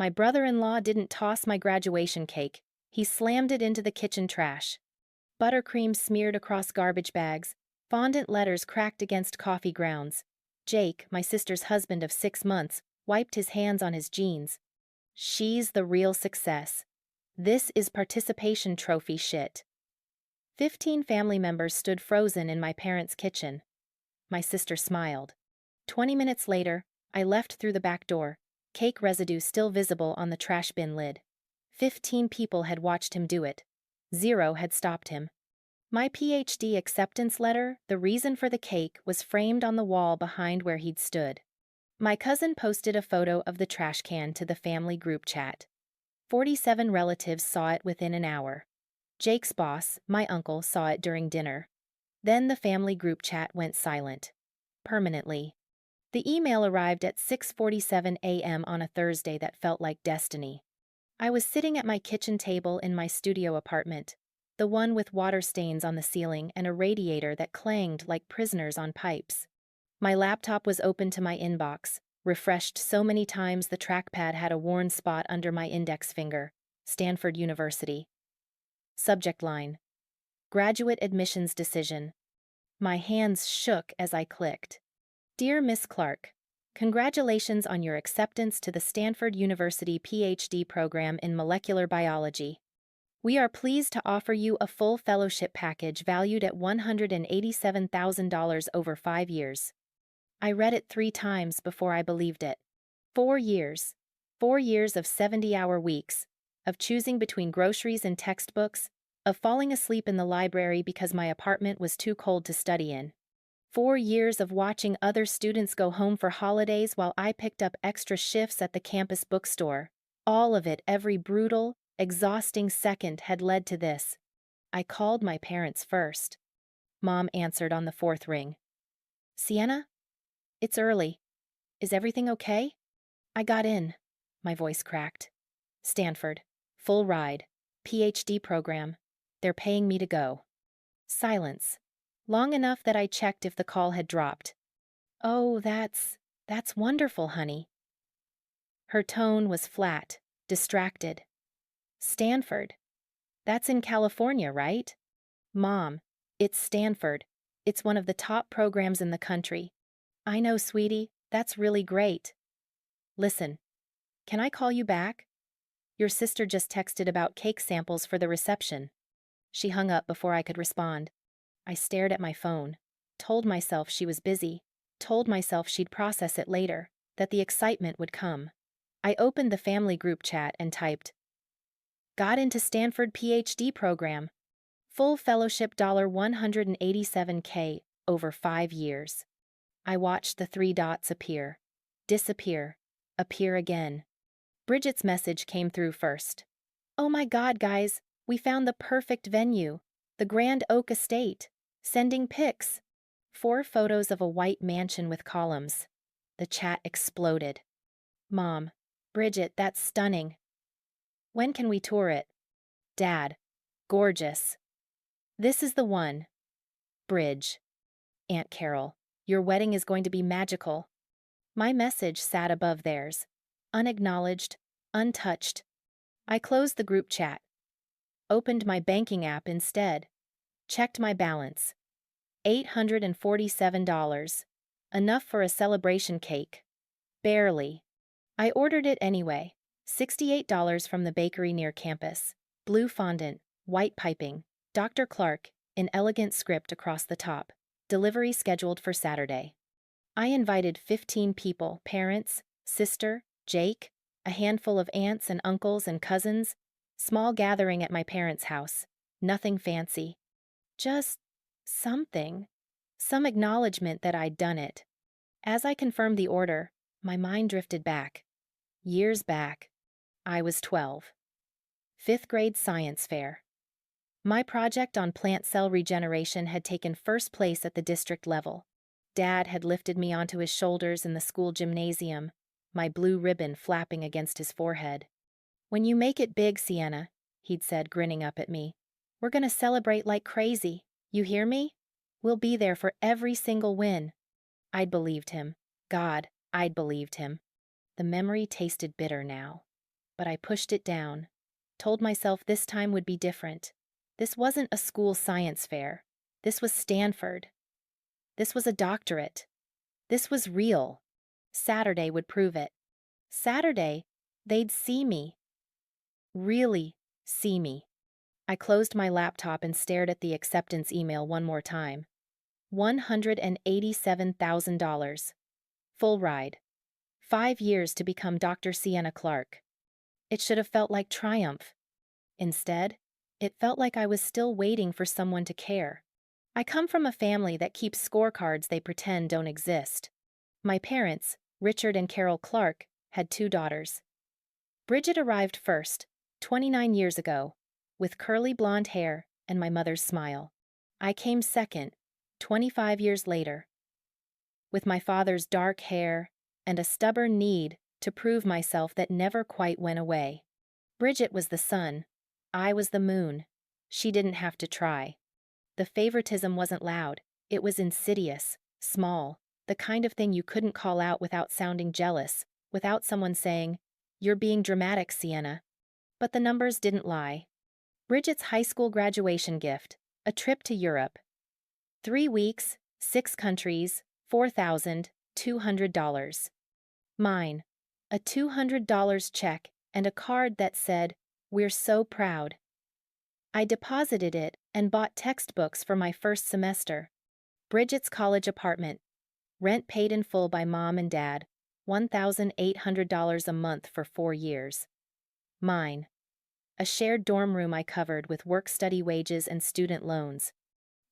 My brother-in-law didn't toss my graduation cake. He slammed it into the kitchen trash. Buttercream smeared across garbage bags. Fondant letters cracked against coffee grounds. Jake, my sister's husband of 6 months, wiped his hands on his jeans. She's the real success. This is participation trophy shit. 15 family members stood frozen in my parents' kitchen. My sister smiled. 20 minutes later, I left through the back door, cake residue still visible on the trash bin lid. 15 people had watched him do it. 0 had stopped him. My PhD acceptance letter, the reason for the cake, was framed on the wall behind where he'd stood. My cousin posted a photo of the trash can to the family group chat. 47 relatives saw it within an hour. Jake's boss, my uncle, saw it during dinner. Then the family group chat went silent. Permanently. The email arrived at 6:47 a.m. on a Thursday that felt like destiny. I was sitting at my kitchen table in my studio apartment, the one with water stains on the ceiling and a radiator that clanged like prisoners on pipes. My laptop was open to my inbox, refreshed so many times the trackpad had a worn spot under my index finger. Stanford University. Subject line: Graduate admissions decision. My hands shook as I clicked. Dear Miss Clark, congratulations on your acceptance to the Stanford University PhD program in molecular biology. We are pleased to offer you a full fellowship package valued at $187,000 over 5 years. I read it 3 times before I believed it. 4 years. 4 years of 70-hour weeks, of choosing between groceries and textbooks, of falling asleep in the library because my apartment was too cold to study in. 4 years of watching other students go home for holidays while I picked up extra shifts at the campus bookstore. All of it, every brutal, exhausting second had led to this. I called my parents first. Mom answered on the 4th ring. Sienna? It's early. Is everything okay? I got in. My voice cracked. Stanford. Full ride. PhD program. They're paying me to go. Silence. Long enough that I checked if the call had dropped. Oh, that's wonderful, honey. Her tone was flat, distracted. Stanford. That's in California, right? Mom, it's Stanford. It's one of the top programs in the country. I know, sweetie, that's really great. Listen, can I call you back? Your sister just texted about cake samples for the reception. She hung up before I could respond. I stared at my phone, told myself she was busy, told myself she'd process it later, that the excitement would come. I opened the family group chat and typed, got into Stanford PhD program. Full fellowship $187K over 5 years. I watched the 3 dots appear, disappear, appear again. Bridget's message came through first. Oh my God, guys, we found the perfect venue. The Grand Oak Estate. Sending pics. 4 photos of a white mansion with columns. The chat exploded. Mom, Bridget, that's stunning. When can we tour it? Dad, gorgeous. This is the one. Bridge. Aunt Carol, your wedding is going to be magical. My message sat above theirs. Unacknowledged, untouched. I closed the group chat. Opened my banking app instead. Checked my balance. $847. Enough for a celebration cake. Barely. I ordered it anyway. $68 from the bakery near campus. Blue fondant, white piping. Dr. Clark, in elegant script across the top. Delivery scheduled for Saturday. I invited 15 people, parents, sister, Jake, a handful of aunts and uncles and cousins. Small gathering at my parents' house. Nothing fancy. Just something. Some acknowledgement that I'd done it. As I confirmed the order, my mind drifted back. Years back. I was 12. 5th grade science fair. My project on plant cell regeneration had taken first place at the district level. Dad had lifted me onto his shoulders in the school gymnasium, my blue ribbon flapping against his forehead. When you make it big, Sienna, he'd said, grinning up at me, we're gonna celebrate like crazy. You hear me? We'll be there for every single win. I'd believed him. God, I'd believed him. The memory tasted bitter now. but I pushed it down. Told myself this time would be different. This wasn't a school science fair. This was Stanford. This was a doctorate. This was real. Saturday would prove it. Saturday, they'd see me. Really see me. I closed my laptop and stared at the acceptance email one more time. $187,000. Full ride. 5 years to become Dr. Sienna Clark. It should have felt like triumph. Instead, it felt like I was still waiting for someone to care. I come from a family that keeps scorecards they pretend don't exist. My parents, Richard and Carol Clark, had 2 daughters. Bridget arrived first, 29 years ago, with curly blonde hair and my mother's smile. I came second, 25 years later, with my father's dark hair and a stubborn need to prove myself that never quite went away. Bridget was the sun. I was the moon. She didn't have to try. The favoritism wasn't loud. It was insidious, small, the kind of thing you couldn't call out without sounding jealous, without someone saying, "You're being dramatic, Sienna." But the numbers didn't lie. Bridget's high school graduation gift, a trip to Europe. 3 weeks, 6 countries, $4,200. Mine, a $200 check and a card that said, "We're so proud." I deposited it and bought textbooks for my first semester. Bridget's college apartment, rent paid in full by mom and dad, $1,800 a month for 4 years. Mine, a shared dorm room I covered with work-study wages and student loans.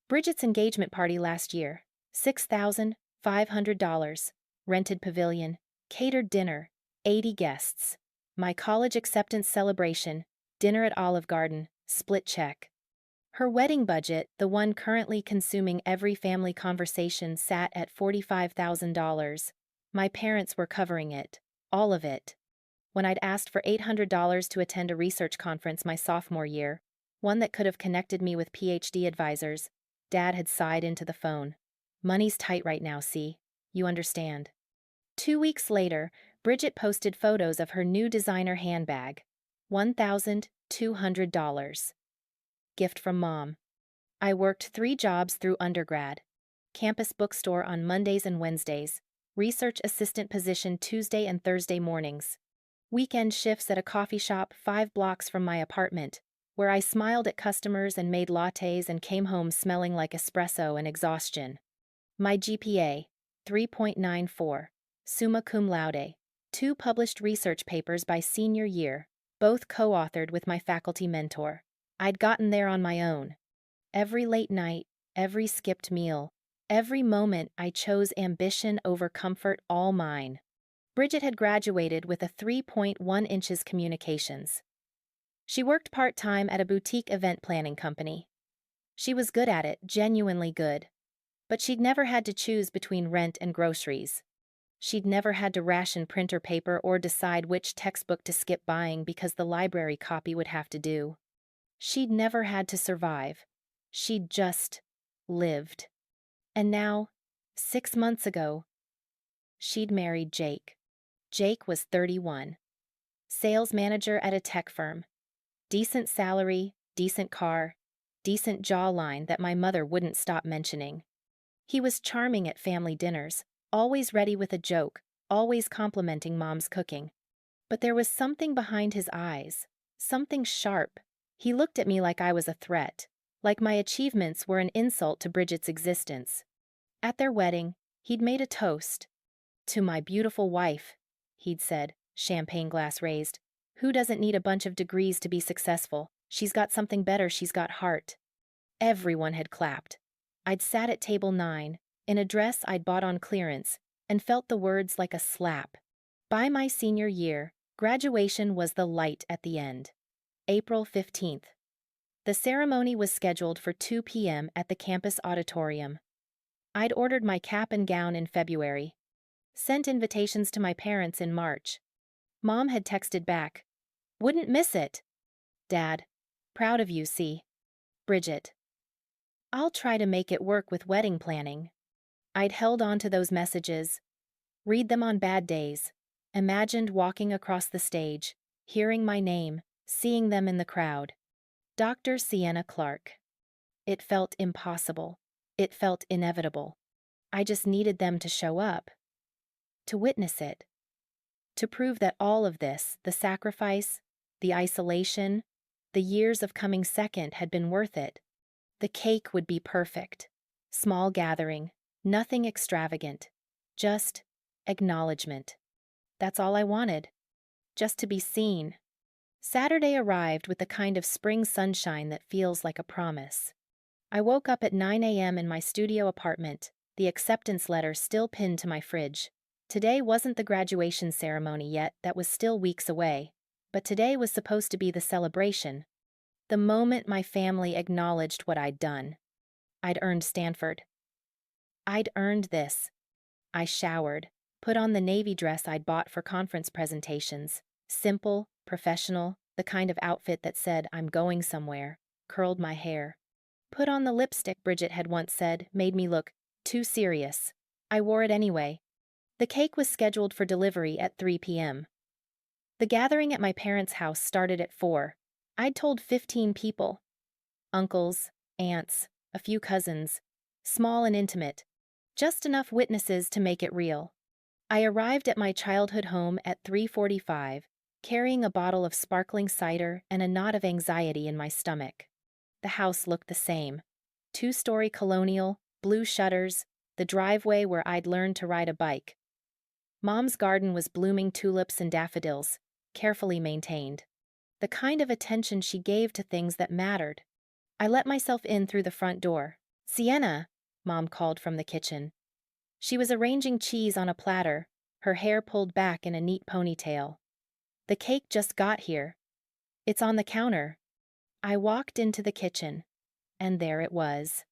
Bridget's engagement party last year, $6,500, rented pavilion, catered dinner, 80 guests. My college acceptance celebration, dinner at Olive Garden, split check. Her wedding budget, the one currently consuming every family conversation, sat at $45,000. My parents were covering it, all of it. When I'd asked for $800 to attend a research conference my sophomore year, one that could have connected me with PhD advisors, Dad had sighed into the phone. "Money's tight right now, see? You understand." 2 weeks later, Bridget posted photos of her new designer handbag. $1,200. Gift from Mom. I worked 3 jobs through undergrad. Campus bookstore on Mondays and Wednesdays. Research assistant position Tuesday and Thursday mornings. Weekend shifts at a coffee shop 5 blocks from my apartment, where I smiled at customers and made lattes and came home smelling like espresso and exhaustion. My GPA, 3.94. Summa cum laude. 2 published research papers by senior year, both co-authored with my faculty mentor. I'd gotten there on my own. Every late night, every skipped meal, every moment I chose ambition over comfort, all mine. Bridget had graduated with a 3.1 inches communications. She worked part-time at a boutique event planning company. She was good at it, genuinely good. But she'd never had to choose between rent and groceries. She'd never had to ration printer paper or decide which textbook to skip buying because the library copy would have to do. She'd never had to survive. She'd just lived. And now, 6 months ago, she'd married Jake. Jake was 31. Sales manager at a tech firm. Decent salary, decent car, decent jawline that my mother wouldn't stop mentioning. He was charming at family dinners, always ready with a joke, always complimenting Mom's cooking. But there was something behind his eyes, something sharp. He looked at me like I was a threat, like my achievements were an insult to Bridget's existence. At their wedding, he'd made a toast. "To my beautiful wife," he'd said, champagne glass raised. "Who doesn't need a bunch of degrees to be successful? She's got something better, she's got heart." Everyone had clapped. I'd sat at table 9, in a dress I'd bought on clearance, and felt the words like a slap. By my senior year, graduation was the light at the end. April 15th. The ceremony was scheduled for 2 p.m. at the campus auditorium. I'd ordered my cap and gown in February. Sent invitations to my parents in March. Mom had texted back, "Wouldn't miss it." Dad, "Proud of you, see. Bridget." I'll try to make it work with wedding planning. I'd held on to those messages. Read them on bad days. Imagined walking across the stage, hearing my name, seeing them in the crowd. Dr. Sienna Clark. It felt impossible. It felt inevitable. I just needed them to show up, to witness it, to prove that all of this, the sacrifice, the isolation, the years of coming second had been worth it. The cake would be perfect. Small gathering, nothing extravagant, just acknowledgement. That's all I wanted. Just to be seen. Saturday arrived with the kind of spring sunshine that feels like a promise. I woke up at 9 a.m. in my studio apartment, the acceptance letter still pinned to my fridge. Today wasn't the graduation ceremony yet, that was still weeks away. But today was supposed to be the celebration. The moment my family acknowledged what I'd done. I'd earned Stanford. I'd earned this. I showered, put on the navy dress I'd bought for conference presentations. Simple, professional, the kind of outfit that said, "I'm going somewhere," curled my hair. Put on the lipstick Bridget had once said made me look too serious. I wore it anyway. The cake was scheduled for delivery at 3 p.m. The gathering at my parents' house started at 4. I'd told 15 people. Uncles, aunts, a few cousins. Small and intimate. Just enough witnesses to make it real. I arrived at my childhood home at 3:45, carrying a bottle of sparkling cider and a knot of anxiety in my stomach. The house looked the same. 2-story colonial, blue shutters, the driveway where I'd learned to ride a bike. Mom's garden was blooming tulips and daffodils, carefully maintained. The kind of attention she gave to things that mattered. I let myself in through the front door. "Sienna," Mom called from the kitchen. She was arranging cheese on a platter, her hair pulled back in a neat ponytail. "The cake just got here. It's on the counter." I walked into the kitchen, and there it was.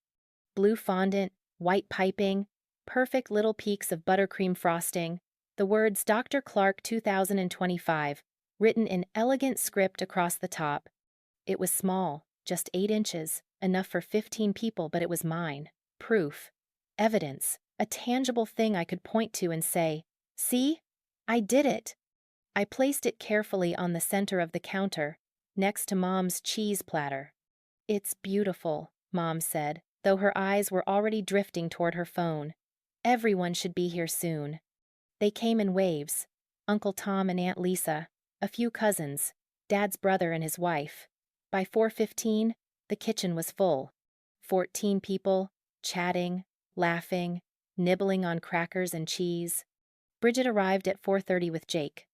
Blue fondant, white piping, perfect little peaks of buttercream frosting, the words Dr. Clark 2025, written in elegant script across the top. It was small, just 8 inches, enough for 15 people, but it was mine. Proof. Evidence. A tangible thing I could point to and say, "See? I did it." I placed it carefully on the center of the counter, next to Mom's cheese platter. "It's beautiful," Mom said, though her eyes were already drifting toward her phone. "Everyone should be here soon." They came in waves. Uncle Tom and Aunt Lisa, a few cousins, Dad's brother and his wife. By 4:15, the kitchen was full. 14 people, chatting, laughing, nibbling on crackers and cheese. Bridget arrived at 4:30 with Jake.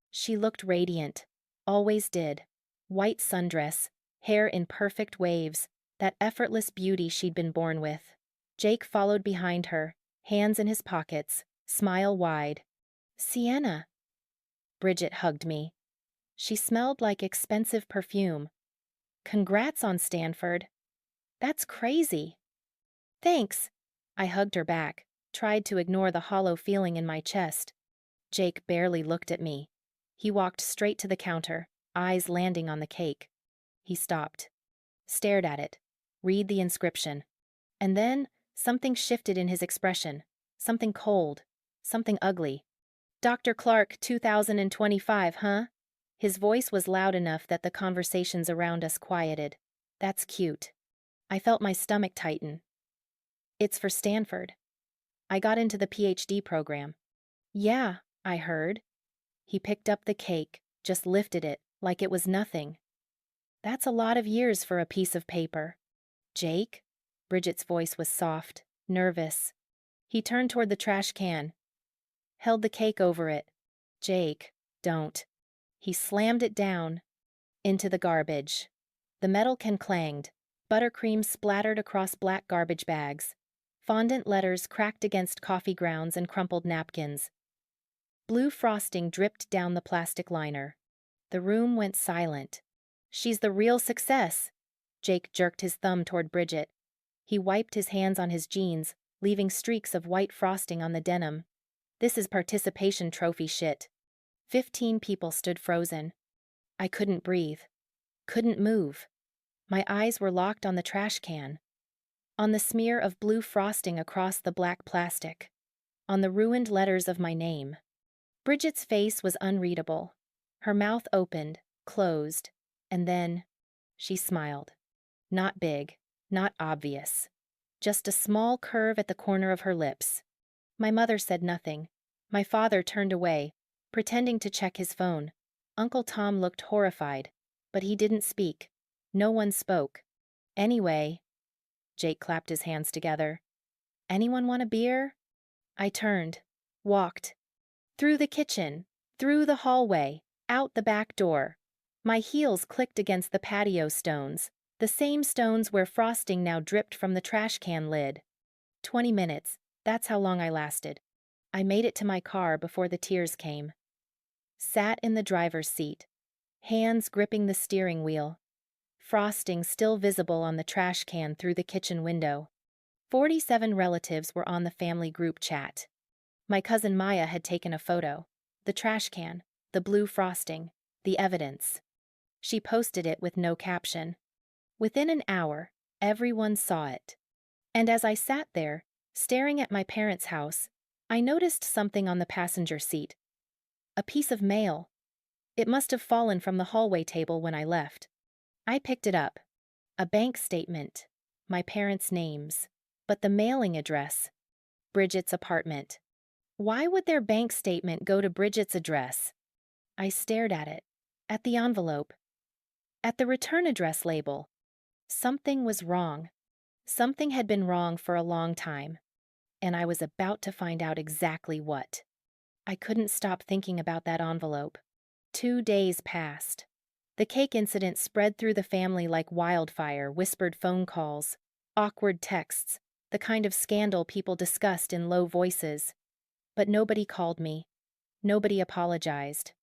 She looked radiant, always did. White sundress, hair in perfect waves, that effortless beauty she'd been born with. Jake followed behind her, hands in his pockets, smile wide. "Sienna." Bridget hugged me. She smelled like expensive perfume. "Congrats on Stanford. That's crazy." "Thanks." I hugged her back, tried to ignore the hollow feeling in my chest. Jake barely looked at me. He walked straight to the counter, eyes landing on the cake. He stopped, stared at it, read the inscription. And then, something shifted in his expression. Something cold, something ugly. "Dr. Clark 2025, huh?" His voice was loud enough that the conversations around us quieted. "That's cute." I felt my stomach tighten. "It's for Stanford. I got into the PhD program." "Yeah," I heard. He picked up the cake, just lifted it, like it was nothing. "That's a lot of years for a piece of paper." "Jake?" Bridget's voice was soft, nervous. He turned toward the trash can, held the cake over it. "Jake, don't." He slammed it down, into the garbage. The metal can clanged, buttercream splattered across black garbage bags. Fondant letters cracked against coffee grounds and crumpled napkins. Blue frosting dripped down the plastic liner. The room went silent. "She's the real success." Jake jerked his thumb toward Bridget. He wiped his hands on his jeans, leaving streaks of white frosting on the denim. "This is participation trophy shit." 15 people stood frozen. I couldn't breathe. Couldn't move. My eyes were locked on the trash can. On the smear of blue frosting across the black plastic. On the ruined letters of my name. Bridget's face was unreadable. Her mouth opened, closed, and then she smiled. Not big, not obvious. Just a small curve at the corner of her lips. My mother said nothing. My father turned away, pretending to check his phone. Uncle Tom looked horrified, but he didn't speak. No one spoke. Anyway, Jake clapped his hands together. Anyone want a beer? I turned, walked. Through the kitchen, through the hallway, out the back door. My heels clicked against the patio stones, the same stones where frosting now dripped from the trash can lid. 20 minutes, that's how long I lasted. I made it to my car before the tears came. Sat in the driver's seat, hands gripping the steering wheel. Frosting still visible on the trash can through the kitchen window. 47 relatives were on the family group chat. My cousin Maya had taken a photo. The trash can, the blue frosting, the evidence. She posted it with no caption. Within an hour, everyone saw it. And as I sat there, staring at my parents' house, I noticed something on the passenger seat. A piece of mail. It must have fallen from the hallway table when I left. I picked it up. A bank statement. My parents' names. But the mailing address. Bridget's apartment. Why would their bank statement go to Bridget's address? I stared at it. At the envelope. At the return address label. Something was wrong. Something had been wrong for a long time. And I was about to find out exactly what. I couldn't stop thinking about that envelope. 2 days passed. The cake incident spread through the family like wildfire, whispered phone calls, awkward texts, the kind of scandal people discussed in low voices. But nobody called me. Nobody apologized.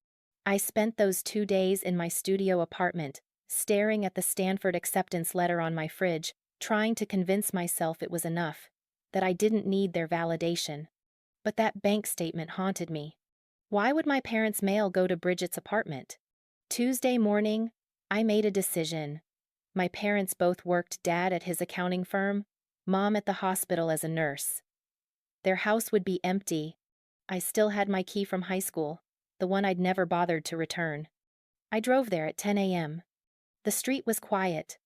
I spent those 2 days in my studio apartment, staring at the Stanford acceptance letter on my fridge, trying to convince myself it was enough, that I didn't need their validation. But that bank statement haunted me. Why would my parents' mail go to Bridget's apartment? Tuesday morning, I made a decision. My parents both worked, dad at his accounting firm, mom at the hospital as a nurse. Their house would be empty. I still had my key from high school, the one I'd never bothered to return. I drove there at 10 a.m. The street was quiet.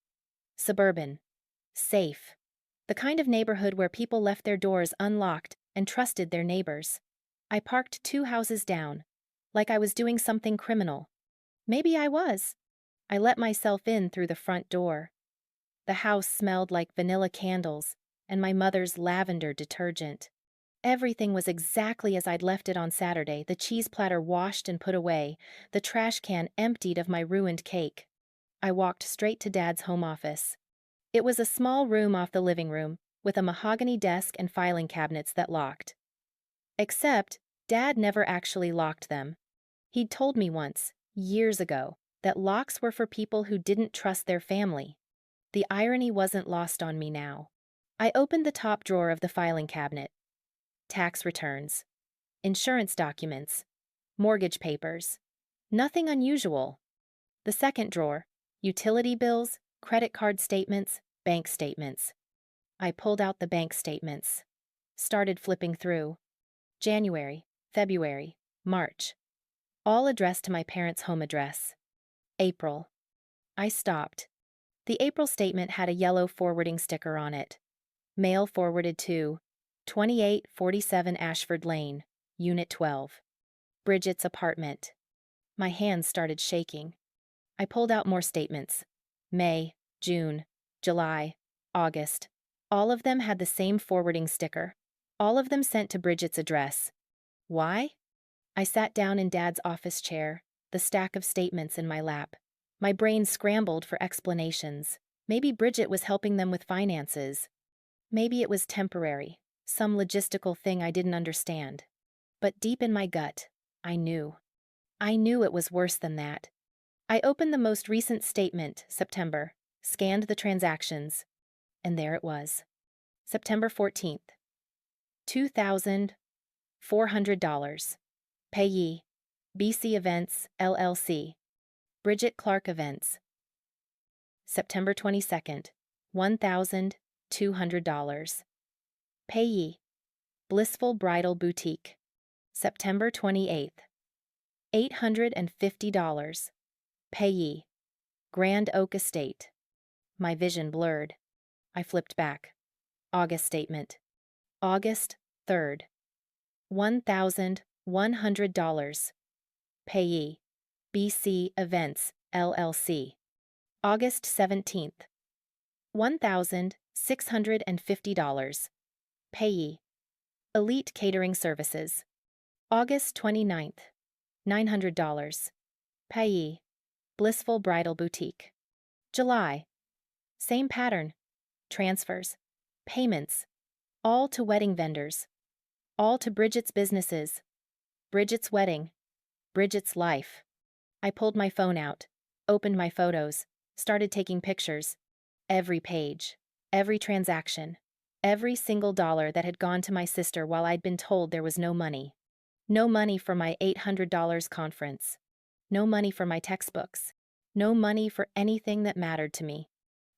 Suburban. Safe. The kind of neighborhood where people left their doors unlocked and trusted their neighbors. I parked 2 houses down, like I was doing something criminal. Maybe I was. I let myself in through the front door. The house smelled like vanilla candles and my mother's lavender detergent. Everything was exactly as I'd left it on Saturday, the cheese platter washed and put away, the trash can emptied of my ruined cake. I walked straight to Dad's home office. It was a small room off the living room, with a mahogany desk and filing cabinets that locked. Except, Dad never actually locked them. He'd told me once, years ago, that locks were for people who didn't trust their family. The irony wasn't lost on me now. I opened the top drawer of the filing cabinet. Tax returns. Insurance documents. Mortgage papers. Nothing unusual. The second drawer. Utility bills, credit card statements, bank statements. I pulled out the bank statements. Started flipping through. January, February, March. All addressed to my parents' home address. April. I stopped. The April statement had a yellow forwarding sticker on it. Mail forwarded to 2847 Ashford Lane, Unit 12. Bridget's apartment. My hands started shaking. I pulled out more statements. May, June, July, August. All of them had the same forwarding sticker. All of them sent to Bridget's address. Why? I sat down in Dad's office chair, the stack of statements in my lap. My brain scrambled for explanations. Maybe Bridget was helping them with finances. Maybe it was temporary, some logistical thing I didn't understand. But deep in my gut, I knew. I knew it was worse than that. I opened the most recent statement, September, scanned the transactions, and there it was. September 14th. $2,400. Payee, BC Events, LLC. Bridget Clark Events. September 22nd. $1,200. Payee, Blissful Bridal Boutique. September 28th. $850. Payee. Grand Oak Estate. My vision blurred. I flipped back. August statement. August 3rd. $1,100. Payee. BC Events, LLC. August 17th. $1,650. Payee. Elite Catering Services. August 29th. $900. Payee. Blissful Bridal Boutique. July. Same pattern. Transfers. Payments. All to wedding vendors. All to Bridget's businesses. Bridget's wedding. Bridget's life. I pulled my phone out, opened my photos, started taking pictures. Every page. Every transaction. Every single dollar that had gone to my sister while I'd been told there was no money. No money for my $800 conference. No money for my textbooks. No money for anything that mattered to me.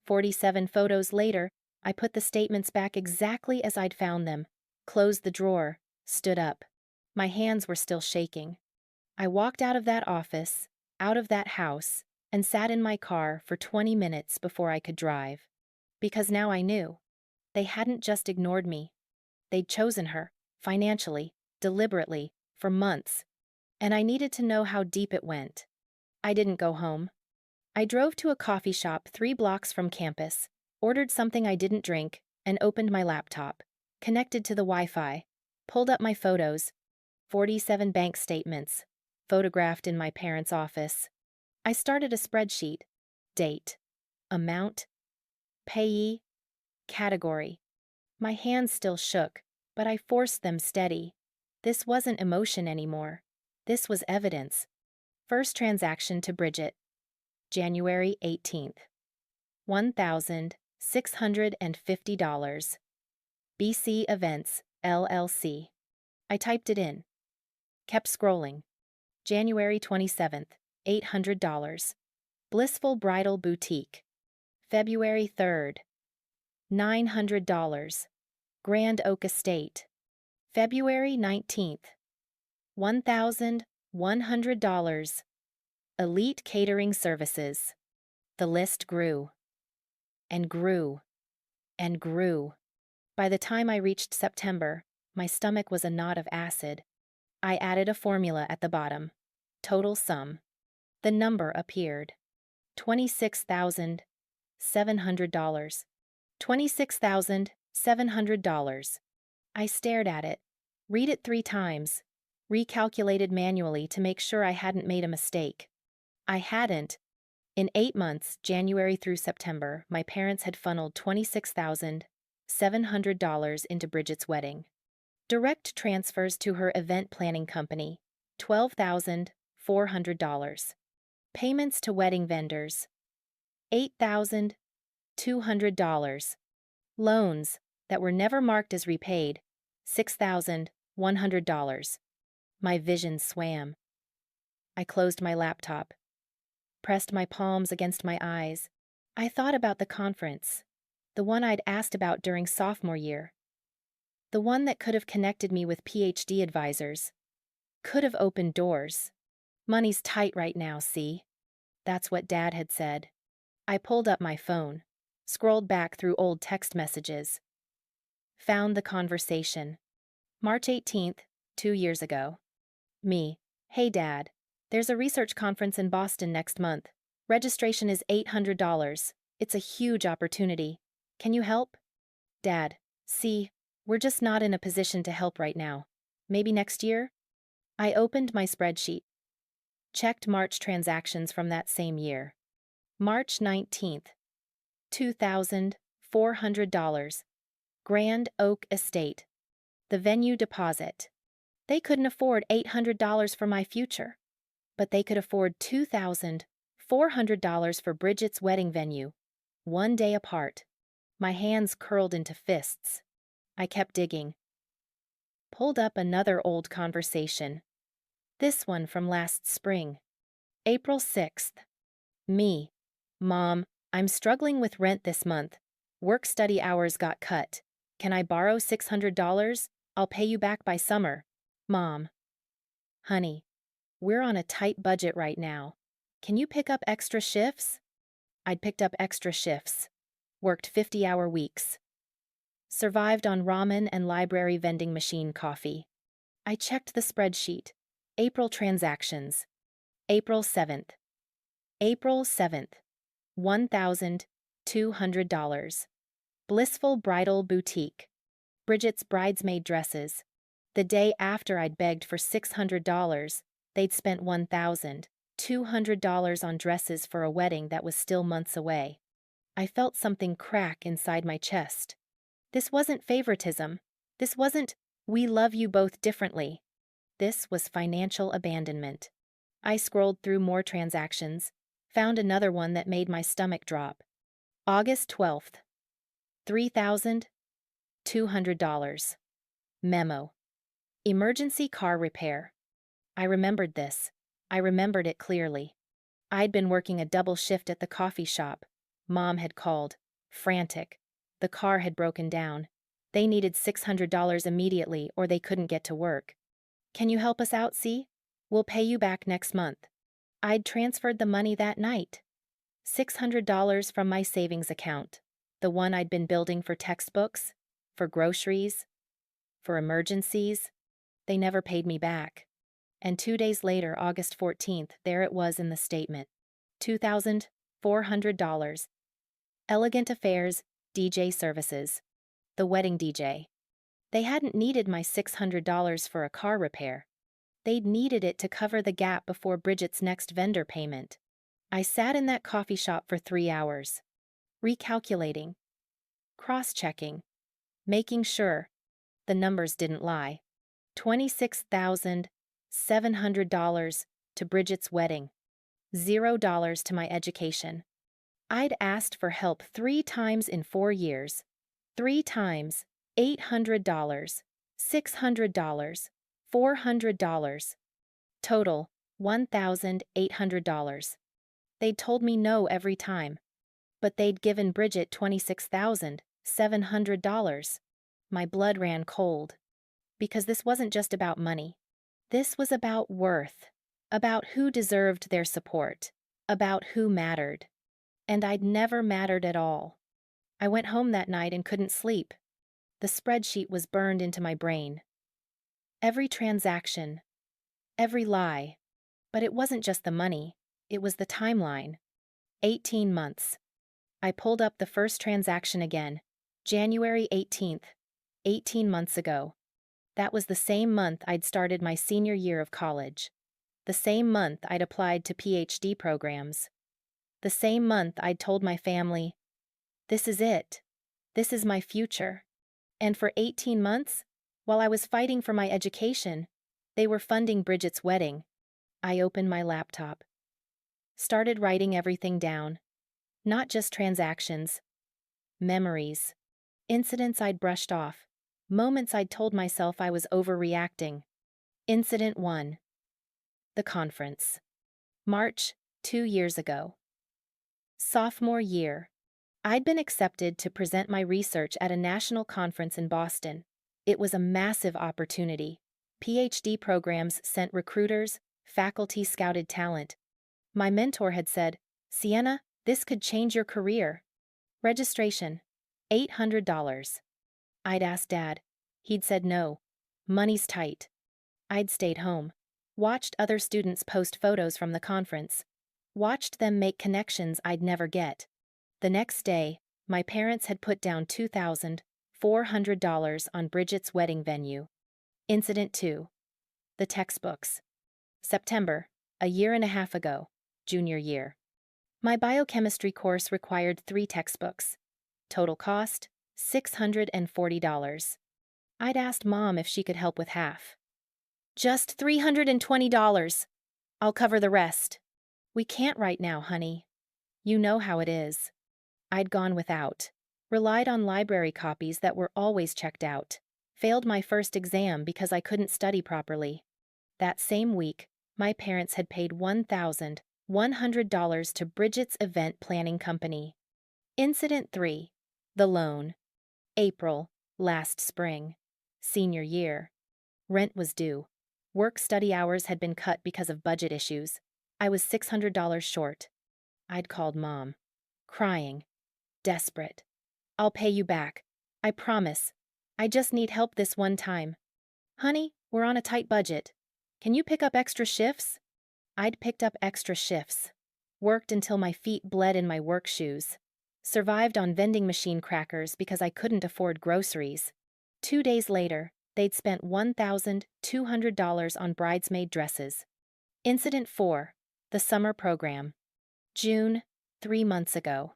47 photos later, I put the statements back exactly as I'd found them, closed the drawer, stood up. My hands were still shaking. I walked out of that office, out of that house, and sat in my car for 20 minutes before I could drive. Because now I knew. They hadn't just ignored me. They'd chosen her, financially, deliberately, for months. And I needed to know how deep it went. I didn't go home. I drove to a coffee shop 3 blocks from campus, ordered something I didn't drink, and opened my laptop, connected to the Wi-Fi, pulled up my photos, 47 bank statements, photographed in my parents' office. I started a spreadsheet. Date. Amount. Payee. Category. My hands still shook, but I forced them steady. This wasn't emotion anymore. This was evidence. First transaction to Bridget. January 18th. $1,650. BC Events, LLC. I typed it in. Kept scrolling. January 27th. $800. Blissful Bridal Boutique. February 3rd. $900. Grand Oak Estate. February 19th. $1,100. Elite Catering Services. The list grew. And grew. And grew. By the time I reached September, my stomach was a knot of acid. I added a formula at the bottom. Total sum. The number appeared. $26,700. $26,700. I stared at it. Read it 3 times. Recalculated manually to make sure I hadn't made a mistake. I hadn't. In 8 months, January through September, my parents had funneled $26,700 into Bridget's wedding. Direct transfers to her event planning company, $12,400. Payments to wedding vendors, $8,200. Loans that were never marked as repaid, $6,100. My vision swam. I closed my laptop, pressed my palms against my eyes. I thought about the conference, the one I'd asked about during sophomore year, the one that could have connected me with PhD advisors, could have opened doors. Money's tight right now, see? That's what Dad had said. I pulled up my phone, scrolled back through old text messages. Found the conversation. March 18th, 2 years ago. Me. Hey Dad, there's a research conference in Boston next month. Registration is $800. It's a huge opportunity. Can you help? Dad. See, we're just not in a position to help right now. Maybe next year? I opened my spreadsheet. Checked March transactions from that same year. March 19th. $2,400. Grand Oak Estate. The venue deposit. They couldn't afford $800 for my future, but they could afford $2,400 for Bridget's wedding venue, 1 day apart. My hands curled into fists. I kept digging. Pulled up another old conversation. This one from last spring. April 6th. Me. Mom, I'm struggling with rent this month. Work-study hours got cut. Can I borrow $600? I'll pay you back by summer. Mom. Honey. We're on a tight budget right now. Can you pick up extra shifts? I'd picked up extra shifts. Worked 50-hour weeks. Survived on ramen and library vending machine coffee. I checked the spreadsheet. April transactions. April 7th. April 7th. $1,200. Blissful Bridal Boutique. Bridget's bridesmaid dresses. The day after I'd begged for $600, they'd spent $1,200 on dresses for a wedding that was still months away. I felt something crack inside my chest. This wasn't favoritism. This wasn't, we love you both differently. This was financial abandonment. I scrolled through more transactions, found another one that made my stomach drop. August 12th. $3,200. Memo. Emergency car repair. I remembered this. I remembered it clearly. I'd been working a double shift at the coffee shop. Mom had called, frantic. The car had broken down. They needed $600 immediately or they couldn't get to work. Can you help us out, C? We'll pay you back next month. I'd transferred the money that night. $600 from my savings account, the one I'd been building for textbooks, for groceries, for emergencies. They never paid me back. And 2 days later, August 14th, there it was in the statement. $2,400. Elegant Affairs, DJ Services. The wedding DJ. They hadn't needed my $600 for a car repair. They'd needed it to cover the gap before Bridget's next vendor payment. I sat in that coffee shop for 3 hours. Recalculating. Cross-checking. Making sure. The numbers didn't lie. $26,700 to Bridget's wedding. $0 to my education. I'd asked for help 3 times in 4 years. 3 times. $800. $600. $400. Total, $1,800. They'd told me no every time. But they'd given Bridget $26,700. My blood ran cold. Because this wasn't just about money. This was about worth. About who deserved their support. About who mattered. And I'd never mattered at all. I went home that night and couldn't sleep. The spreadsheet was burned into my brain. Every transaction. Every lie. But it wasn't just the money. It was the timeline. 18 months. I pulled up the first transaction again. January 18th. 18 months ago. That was the same month I'd started my senior year of college. The same month I'd applied to PhD programs. The same month I'd told my family, this is it. This is my future. And for 18 months, while I was fighting for my education, they were funding Bridget's wedding. I opened my laptop. Started writing everything down. Not just transactions. Memories. Incidents I'd brushed off. Moments I'd told myself I was overreacting. Incident 1. The conference. March, 2 years ago. Sophomore year. I'd been accepted to present my research at a national conference in Boston. It was a massive opportunity. PhD programs sent recruiters, faculty scouted talent. My mentor had said, Sienna, this could change your career. Registration. $800. I'd asked Dad. He'd said no. Money's tight. I'd stayed home. Watched other students post photos from the conference. Watched them make connections I'd never get. The next day, my parents had put down $2,400 on Bridget's wedding venue. Incident 2. The textbooks. September, a year and a half ago, junior year. My biochemistry course required 3 textbooks. Total cost, $640. I'd asked Mom if she could help with half. Just $320. I'll cover the rest. We can't right now, honey. You know how it is. I'd gone without. Relied on library copies that were always checked out. Failed my first exam because I couldn't study properly. That same week, my parents had paid $1,100 to Bridget's event planning company. Incident 3. The loan. April, last spring. Senior year. Rent was due. Work-study hours had been cut because of budget issues. I was $600 short. I'd called Mom. Crying. Desperate. "I'll pay you back. I promise. I just need help this one time. Honey, we're on a tight budget. Can you pick up extra shifts?" I'd picked up extra shifts. Worked until my feet bled in my work shoes. Survived on vending machine crackers because I couldn't afford groceries. 2 days later, they'd spent $1,200 on bridesmaid dresses. Incident 4. The summer program. June, 3 months ago.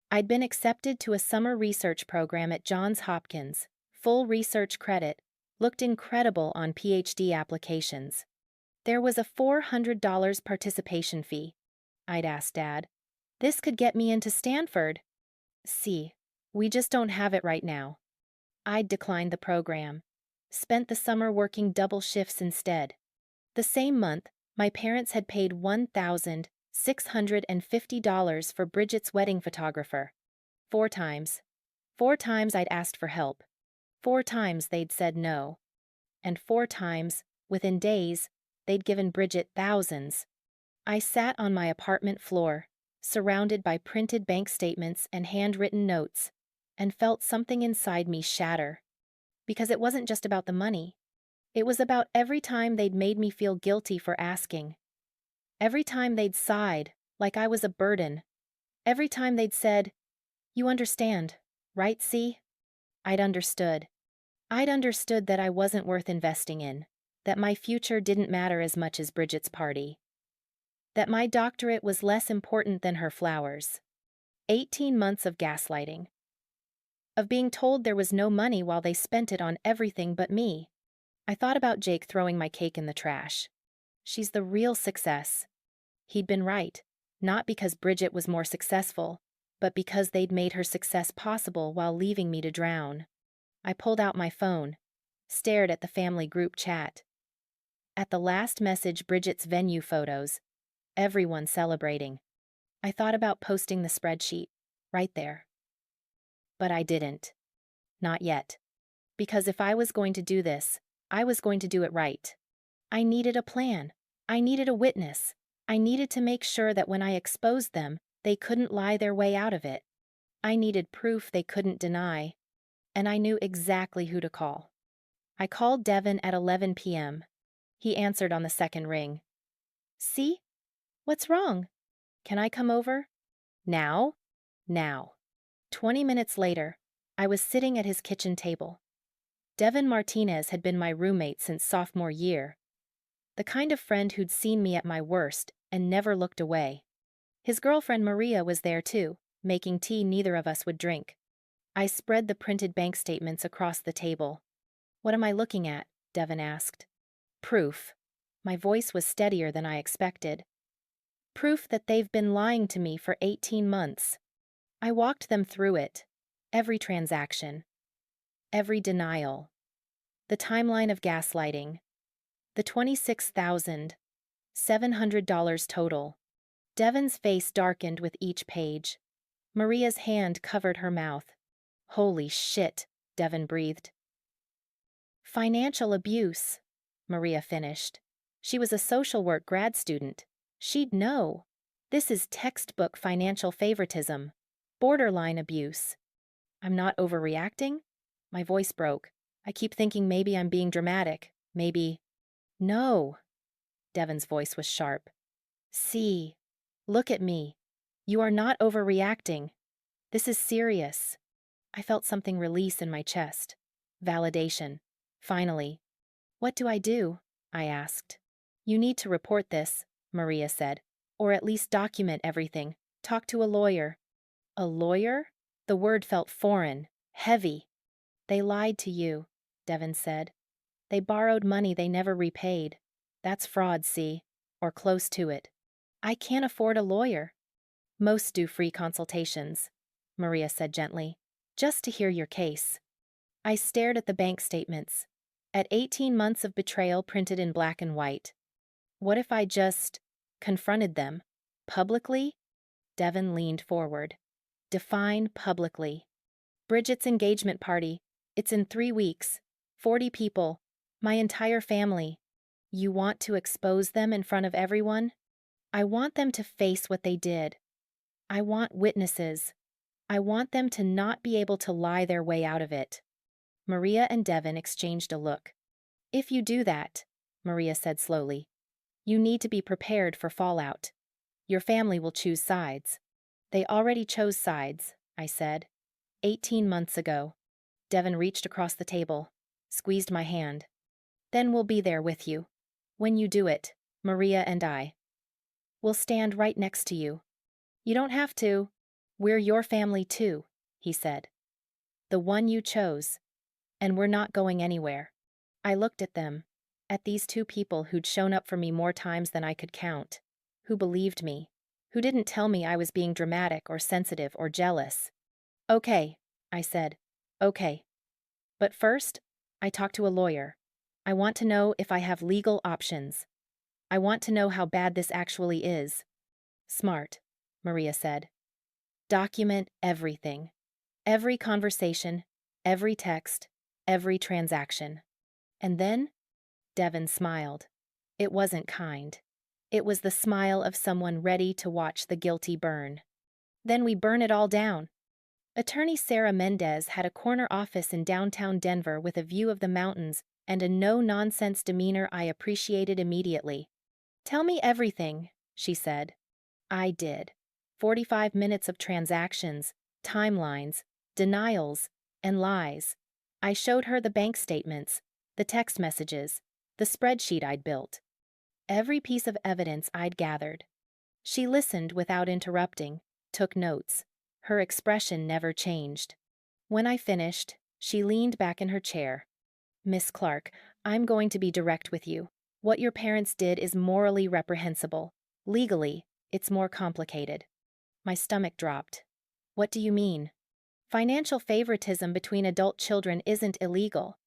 I'd been accepted to a summer research program at Johns Hopkins. Full research credit. Looked incredible on PhD applications. There was a $400 participation fee. I'd asked Dad. "This could get me into Stanford." "See, we just don't have it right now." I'd declined the program. Spent the summer working double shifts instead. The same month, my parents had paid $1,650 for Bridget's wedding photographer. 4 times. 4 times I'd asked for help. 4 times they'd said no. And 4 times, within days, they'd given Bridget thousands. I sat on my apartment floor, surrounded by printed bank statements and handwritten notes, and felt something inside me shatter. Because it wasn't just about the money. It was about every time they'd made me feel guilty for asking. Every time they'd sighed, like I was a burden. Every time they'd said, "You understand, right, C?" I'd understood. I'd understood that I wasn't worth investing in, that my future didn't matter as much as Bridget's party. That my doctorate was less important than her flowers. 18 months of gaslighting. Of being told there was no money while they spent it on everything but me. I thought about Jake throwing my cake in the trash. She's the real success. He'd been right, not because Bridget was more successful, but because they'd made her success possible while leaving me to drown. I pulled out my phone, stared at the family group chat. At the last message, Bridget's venue photos. Everyone celebrating. I thought about posting the spreadsheet, right there. But I didn't. Not yet. Because if I was going to do this, I was going to do it right. I needed a plan. I needed a witness. I needed to make sure that when I exposed them, they couldn't lie their way out of it. I needed proof they couldn't deny. And I knew exactly who to call. I called Devin at 11 p.m. He answered on the second ring. "See? What's wrong? Can I come over?" "Now?" "Now." 20 minutes later, I was sitting at his kitchen table. Devin Martinez had been my roommate since sophomore year. The kind of friend who'd seen me at my worst and never looked away. His girlfriend Maria was there too, making tea neither of us would drink. I spread the printed bank statements across the table. "What am I looking at?" Devin asked. "Proof." My voice was steadier than I expected. "Proof that they've been lying to me for 18 months. I walked them through it. Every transaction. Every denial. The timeline of gaslighting. The $26,700 total. Devin's face darkened with each page. Maria's hand covered her mouth. "Holy shit," Devin breathed. "Financial abuse," Maria finished. She was a social work grad student. She'd know. This is textbook financial favoritism. Borderline abuse. "I'm not overreacting?" My voice broke. I keep thinking maybe I'm being dramatic. Maybe. "No." Devin's voice was sharp. "See. Look at me. You are not overreacting. This is serious." I felt something release in my chest. Validation. Finally. "What do I do?" I asked. "You need to report this," Maria said. "Or at least document everything. Talk to a lawyer." "A lawyer?" The word felt foreign, heavy. "They lied to you," Devin said. "They borrowed money they never repaid. That's fraud, see? Or close to it." "I can't afford a lawyer." "Most do free consultations," Maria said gently. "Just to hear your case." I stared at the bank statements. At 18 months of betrayal printed in black and white. What if I just confronted them? Publicly? Devin leaned forward. "Define publicly." "Bridget's engagement party. It's in 3 weeks. 40 people. My entire family." You want to expose them in front of everyone? I want them to face what they did. I want witnesses. I want them to not be able to lie their way out of it. Maria and Devin exchanged a look. If you do that, Maria said slowly, you need to be prepared for fallout. Your family will choose sides. They already chose sides, I said. 18 months ago. Devin reached across the table, squeezed my hand. Then we'll be there with you. When you do it, Maria and I. We'll stand right next to you. You don't have to. We're your family too, he said. The one you chose. And we're not going anywhere. I looked at them, at these two people who'd shown up for me more times than I could count, who believed me, who didn't tell me I was being dramatic or sensitive or jealous. Okay, I said. Okay. But first, I talked to a lawyer. I want to know if I have legal options. I want to know how bad this actually is. Smart, Maria said. Document everything. Every conversation, every text, every transaction. And then, Devin smiled. It wasn't kind. It was the smile of someone ready to watch the guilty burn. Then we burn it all down. Attorney Sarah Mendez had a corner office in downtown Denver with a view of the mountains and a no-nonsense demeanor I appreciated immediately. Tell me everything, she said. I did. 45 minutes of transactions, timelines, denials, and lies. I showed her the bank statements, the text messages, the spreadsheet I'd built. Every piece of evidence I'd gathered. She listened without interrupting, took notes. Her expression never changed. When I finished, she leaned back in her chair. Miss Clark, I'm going to be direct with you. What your parents did is morally reprehensible. Legally, it's more complicated. My stomach dropped. What do you mean? Financial favoritism between adult children isn't illegal.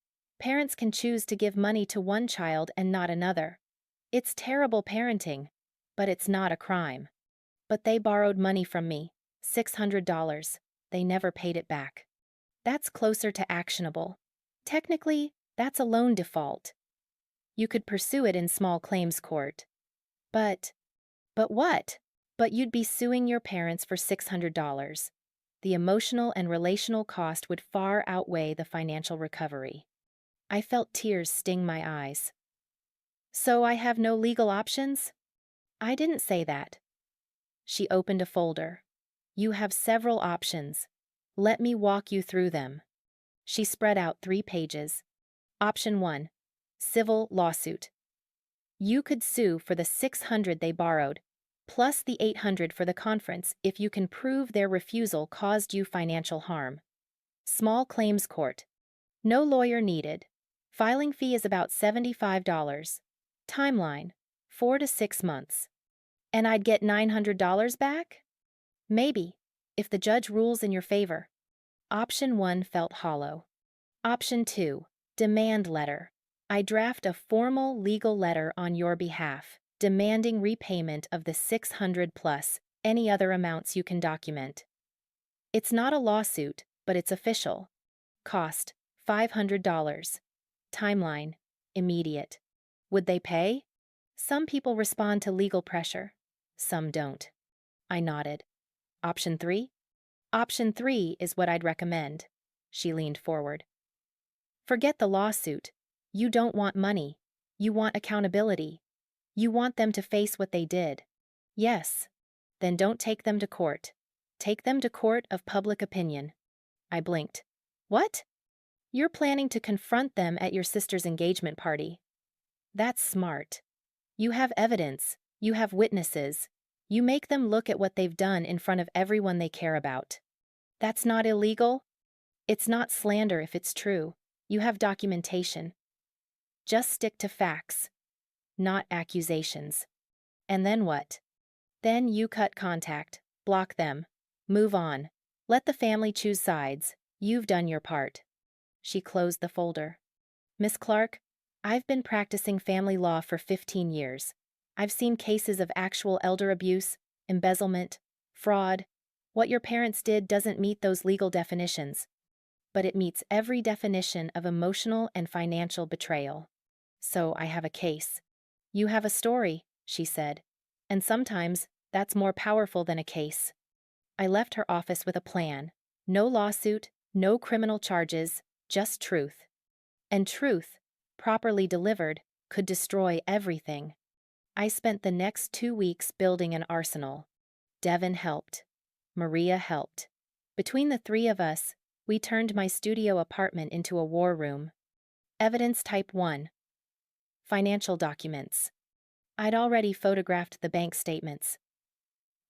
Parents can choose to give money to one child and not another. It's terrible parenting, but it's not a crime. But they borrowed money from me, $600. They never paid it back. That's closer to actionable. Technically, that's a loan default. You could pursue it in small claims court. But what? But you'd be suing your parents for $600. The emotional and relational cost would far outweigh the financial recovery. I felt tears sting my eyes. So I have no legal options? I didn't say that. She opened a folder. You have several options. Let me walk you through them. She spread out 3 pages. Option 1. Civil lawsuit. You could sue for the $600 they borrowed, plus the $800 for the conference if you can prove their refusal caused you financial harm. Small claims court. No lawyer needed. Filing fee is about $75. Timeline, 4 to 6 months. And I'd get $900 back? Maybe, if the judge rules in your favor. Option 1 felt hollow. Option 2, demand letter. I draft a formal legal letter on your behalf, demanding repayment of the $600 plus any other amounts you can document. It's not a lawsuit, but it's official. Cost, $500. Timeline, immediate. Would they pay? Some people respond to legal pressure. Some don't. I nodded. Option 3? Option 3 is what I'd recommend. She leaned forward. Forget the lawsuit. You don't want money. You want accountability. You want them to face what they did. Yes. Then don't take them to court. Take them to court of public opinion. I blinked. What? You're planning to confront them at your sister's engagement party. That's smart. You have evidence. You have witnesses. You make them look at what they've done in front of everyone they care about. That's not illegal. It's not slander if it's true. You have documentation. Just stick to facts, not accusations. And then what? Then you cut contact, block them, move on. Let the family choose sides. You've done your part. She closed the folder. Miss Clark, I've been practicing family law for 15 years. I've seen cases of actual elder abuse, embezzlement, fraud. What your parents did doesn't meet those legal definitions, but it meets every definition of emotional and financial betrayal. So I have a case. You have a story, she said. And sometimes, that's more powerful than a case. I left her office with a plan. No lawsuit, no criminal charges, just truth. And truth, properly delivered, could destroy everything. I spent the next 2 weeks building an arsenal. Devin helped. Maria helped. Between the three of us, we turned my studio apartment into a war room. Evidence Type 1. Financial documents. I'd already photographed the bank statements.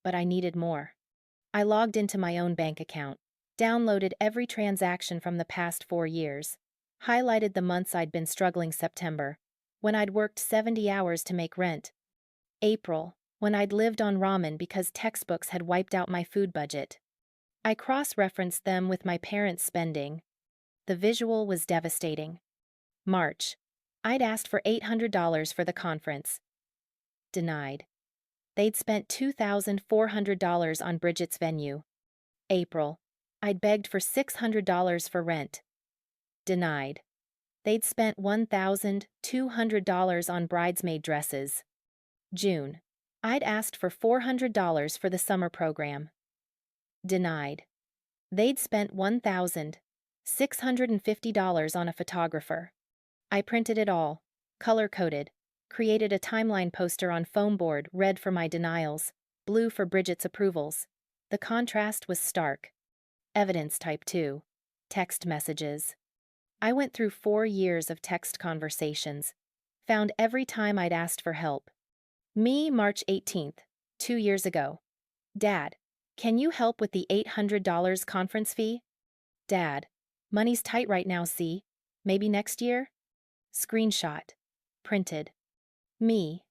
But I needed more. I logged into my own bank account, downloaded every transaction from the past 4 years, highlighted the months I'd been struggling: September, when I'd worked 70 hours to make rent; April, when I'd lived on ramen because textbooks had wiped out my food budget. I cross-referenced them with my parents' spending. The visual was devastating. March. I'd asked for $800 for the conference. Denied. They'd spent $2,400 on Bridget's venue. April. I'd begged for $600 for rent. Denied. They'd spent $1,200 on bridesmaid dresses. June. I'd asked for $400 for the summer program. Denied. They'd spent $1,650 on a photographer. I printed it all, color-coded, created a timeline poster on foam board, red for my denials, blue for Bridget's approvals. The contrast was stark. Evidence Type 2. Text messages. I went through 4 years of text conversations, found every time I'd asked for help. Me, March 18th, 2 years ago. Dad, can you help with the $800 conference fee? Dad, money's tight right now, see? Maybe next year? Screenshot. Printed. Me,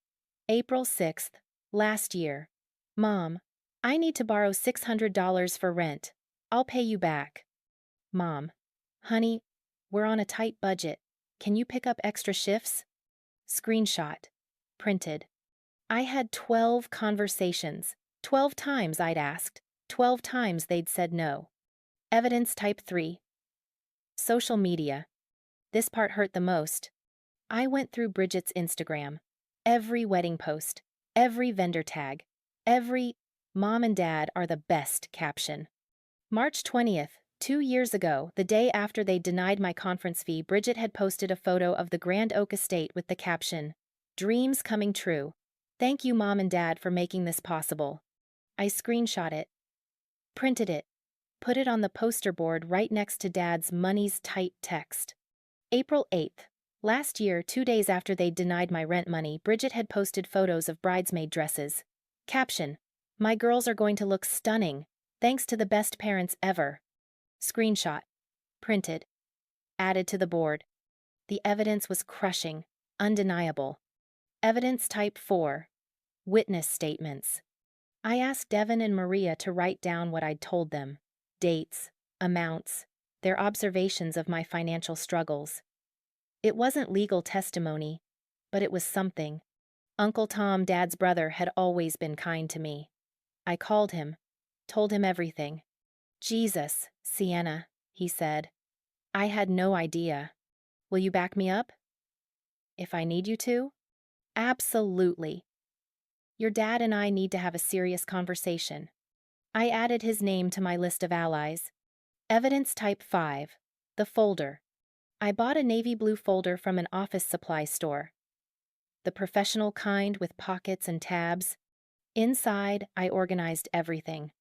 April 6th, last year. Mom, I need to borrow $600 for rent. I'll pay you back. Mom, honey, we're on a tight budget. Can you pick up extra shifts? Screenshot. Printed. I had 12 conversations. 12 times I'd asked. 12 times they'd said no. Evidence Type 3. Social media. This part hurt the most. I went through Bridget's Instagram. Every wedding post, every vendor tag, every "Mom and Dad are the best" caption. March 20th, 2 years ago, the day after they denied my conference fee, Bridget had posted a photo of the Grand Oak estate with the caption, "Dreams coming true. Thank you, Mom and Dad, for making this possible." I screenshot it, printed it, put it on the poster board right next to Dad's "Money's tight" text. April 8th. Last year, 2 days after they'd denied my rent money, Bridget had posted photos of bridesmaid dresses. Caption: "My girls are going to look stunning. Thanks to the best parents ever." Screenshot. Printed. Added to the board. The evidence was crushing, undeniable. Evidence Type 4. Witness statements. I asked Devin and Maria to write down what I'd told them: dates, amounts, their observations of my financial struggles. It wasn't legal testimony, but it was something. Uncle Tom, Dad's brother, had always been kind to me. I called him, told him everything. "Jesus, Sienna," he said. "I had no idea. Will you back me up?" "If I need you to?" "Absolutely. Your dad and I need to have a serious conversation." I added his name to my list of allies. Evidence Type 5. The folder. I bought a navy blue folder from an office supply store. The professional kind with pockets and tabs. Inside, I organized everything.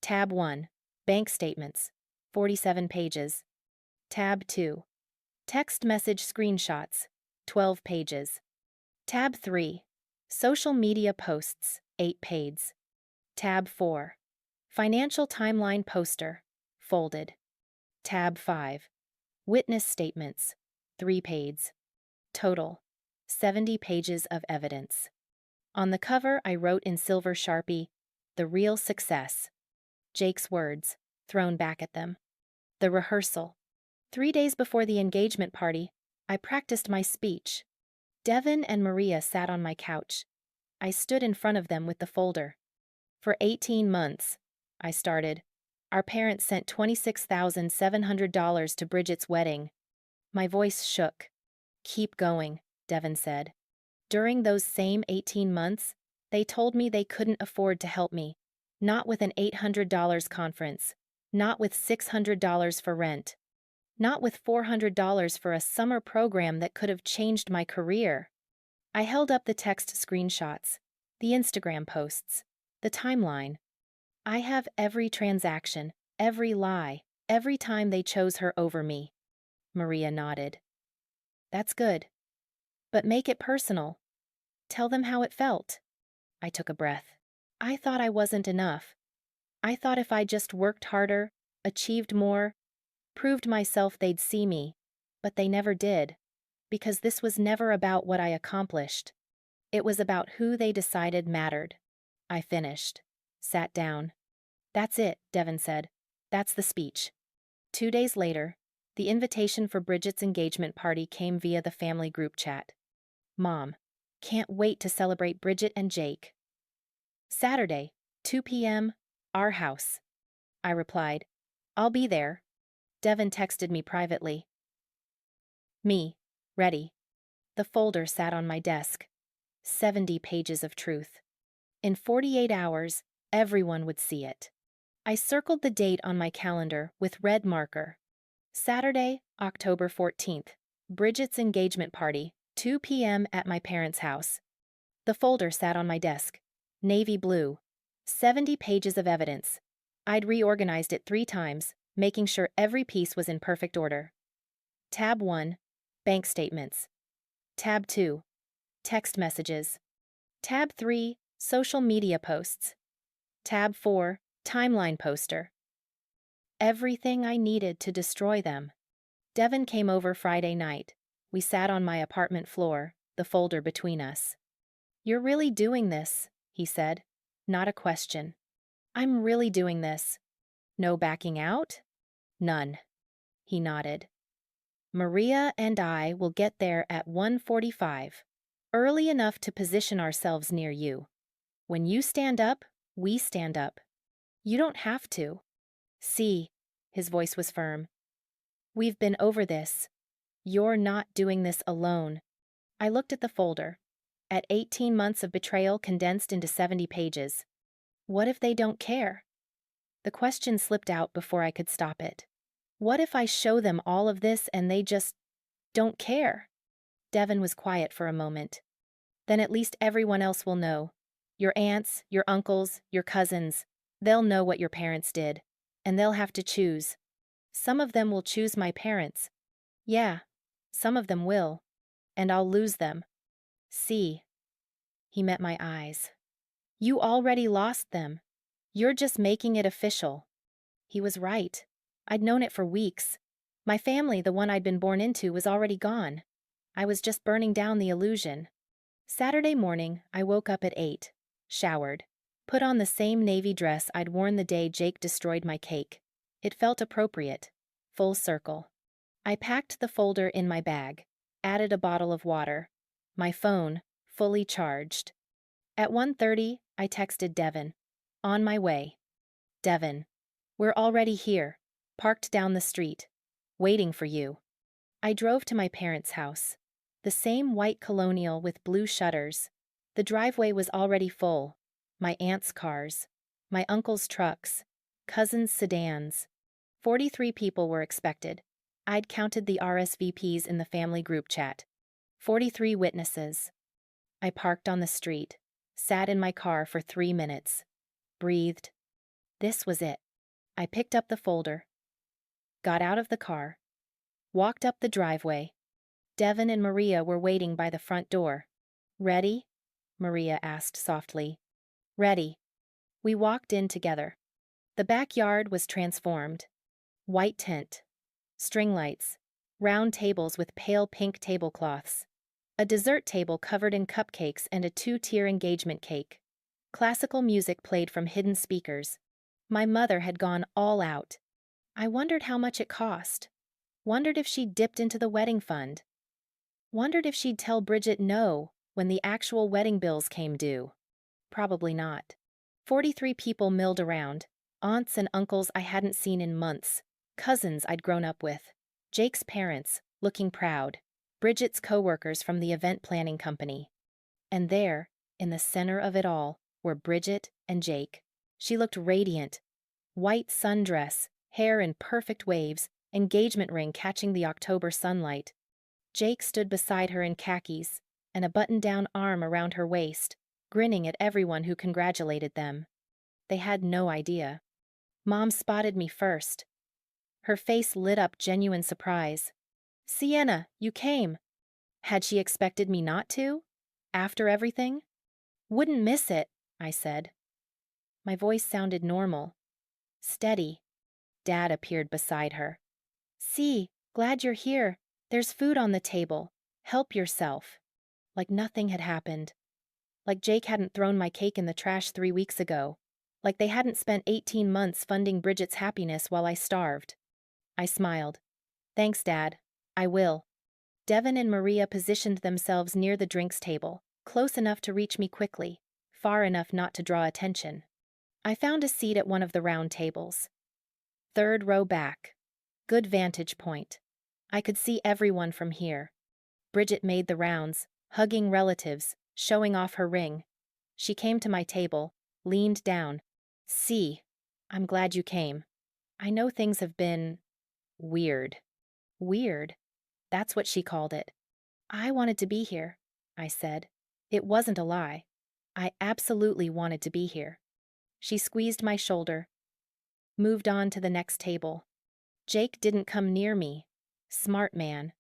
Tab 1. Bank statements. 47 pages. Tab 2. Text message screenshots. 12 pages. Tab 3. Social media posts. 8 pages. Tab 4. Financial timeline poster. Folded. Tab 5. Witness statements. 3 pages. Total. 70 pages of evidence. On the cover, I wrote in silver Sharpie, "The real success." Jake's words, thrown back at them. The rehearsal. 3 days before the engagement party, I practiced my speech. Devin and Maria sat on my couch. I stood in front of them with the folder. "For 18 months, I started. Our parents sent $26,700 to Bridget's wedding." My voice shook. "Keep going," Devin said. During those same 18 months, they told me they couldn't afford to help me. Not with an $800 conference. Not with $600 for rent. Not with $400 for a summer program that could have changed my career. I held up the text screenshots, the Instagram posts, the timeline. I have every transaction, every lie, every time they chose her over me. Maria nodded. That's good. But make it personal. Tell them how it felt. I took a breath. I thought I wasn't enough. I thought if I just worked harder, achieved more, proved myself they'd see me. But they never did. Because this was never about what I accomplished. It was about who they decided mattered. I finished. Sat down. That's it, Devin said. That's the speech. 2 days later, the invitation for Bridget's engagement party came via the family group chat. Mom, can't wait to celebrate Bridget and Jake. Saturday, 2 p.m., our house. I replied, I'll be there. Devin texted me privately. Me, ready. The folder sat on my desk. 70 pages of truth. In 48 hours, everyone would see it. I circled the date on my calendar with red marker. Saturday, October 14th, Bridget's engagement party, 2 p.m. at my parents' house. The folder sat on my desk. Navy blue. 70 pages of evidence. I'd reorganized it 3 times, making sure every piece was in perfect order. Tab 1, bank statements. Tab 2, text messages. Tab 3, social media posts. Tab 4, timeline poster. Everything I needed to destroy them. Devin came over Friday night. We sat on my apartment floor, the folder between us. You're really doing this, he said. Not a question. I'm really doing this. No backing out? None. He nodded. Maria and I will get there at 1:45, early enough to position ourselves near you. When you stand up, we stand up. You don't have to. See, his voice was firm. We've been over this. You're not doing this alone. I looked at the folder. At 18 months of betrayal condensed into 70 pages. What if they don't care? The question slipped out before I could stop it. What if I show them all of this and they just don't care? Devin was quiet for a moment. Then at least everyone else will know. Your aunts, your uncles, your cousins. They'll know what your parents did. And they'll have to choose. Some of them will choose my parents. Yeah, some of them will. And I'll lose them. See. He met my eyes. You already lost them. You're just making it official. He was right. I'd known it for weeks. My family, the one I'd been born into, was already gone. I was just burning down the illusion. Saturday morning, I woke up at 8, showered, put on the same navy dress I'd worn the day Jake destroyed my cake. It felt appropriate. Full circle. I packed the folder in my bag, added a bottle of water. My phone, fully charged. At 1:30, I texted Devin. On my way. Devin. We're already here, parked down the street, waiting for you. I drove to my parents' house. The same white colonial with blue shutters. The driveway was already full. My aunt's cars. My uncle's trucks. Cousins' sedans. 43 people were expected. I'd counted the RSVPs in the family group chat. 43 witnesses. I parked on the street, sat in my car for 3 minutes. Breathed. This was it. I picked up the folder. Got out of the car. Walked up the driveway. Devin and Maria were waiting by the front door. Ready? Maria asked softly. Ready. We walked in together. The backyard was transformed. White tent. String lights. Round tables with pale pink tablecloths. A dessert table covered in cupcakes and a 2-tier engagement cake. Classical music played from hidden speakers. My mother had gone all out. I wondered how much it cost. Wondered if she'd dipped into the wedding fund. Wondered if she'd tell Bridget no when the actual wedding bills came due. Probably not. 43 people milled around. Aunts and uncles I hadn't seen in months. Cousins I'd grown up with. Jake's parents, looking proud. Bridget's co-workers from the event planning company. And there, in the center of it all, were Bridget and Jake. She looked radiant. White sundress, hair in perfect waves, engagement ring catching the October sunlight. Jake stood beside her in khakis, and a button-down arm around her waist, grinning at everyone who congratulated them. They had no idea. Mom spotted me first. Her face lit up genuine surprise. "Sienna, you came." Had she expected me not to? After everything? "Wouldn't miss it," I said. My voice sounded normal. Steady. Dad appeared beside her. "See, glad you're here. There's food on the table. Help yourself." Like nothing had happened. Like Jake hadn't thrown my cake in the trash 3 weeks ago. Like they hadn't spent 18 months funding Bridget's happiness while I starved. I smiled. "Thanks, Dad. I will." Devin and Maria positioned themselves near the drinks table, close enough to reach me quickly, far enough not to draw attention. I found a seat at one of the round tables. Third row back. Good vantage point. I could see everyone from here. Bridget made the rounds, hugging relatives, showing off her ring. She came to my table, leaned down. "See, I'm glad you came. I know things have been weird." Weird? That's what she called it. "I wanted to be here," I said. It wasn't a lie. I absolutely wanted to be here. She squeezed my shoulder, moved on to the next table. Jake didn't come near me. Smart man.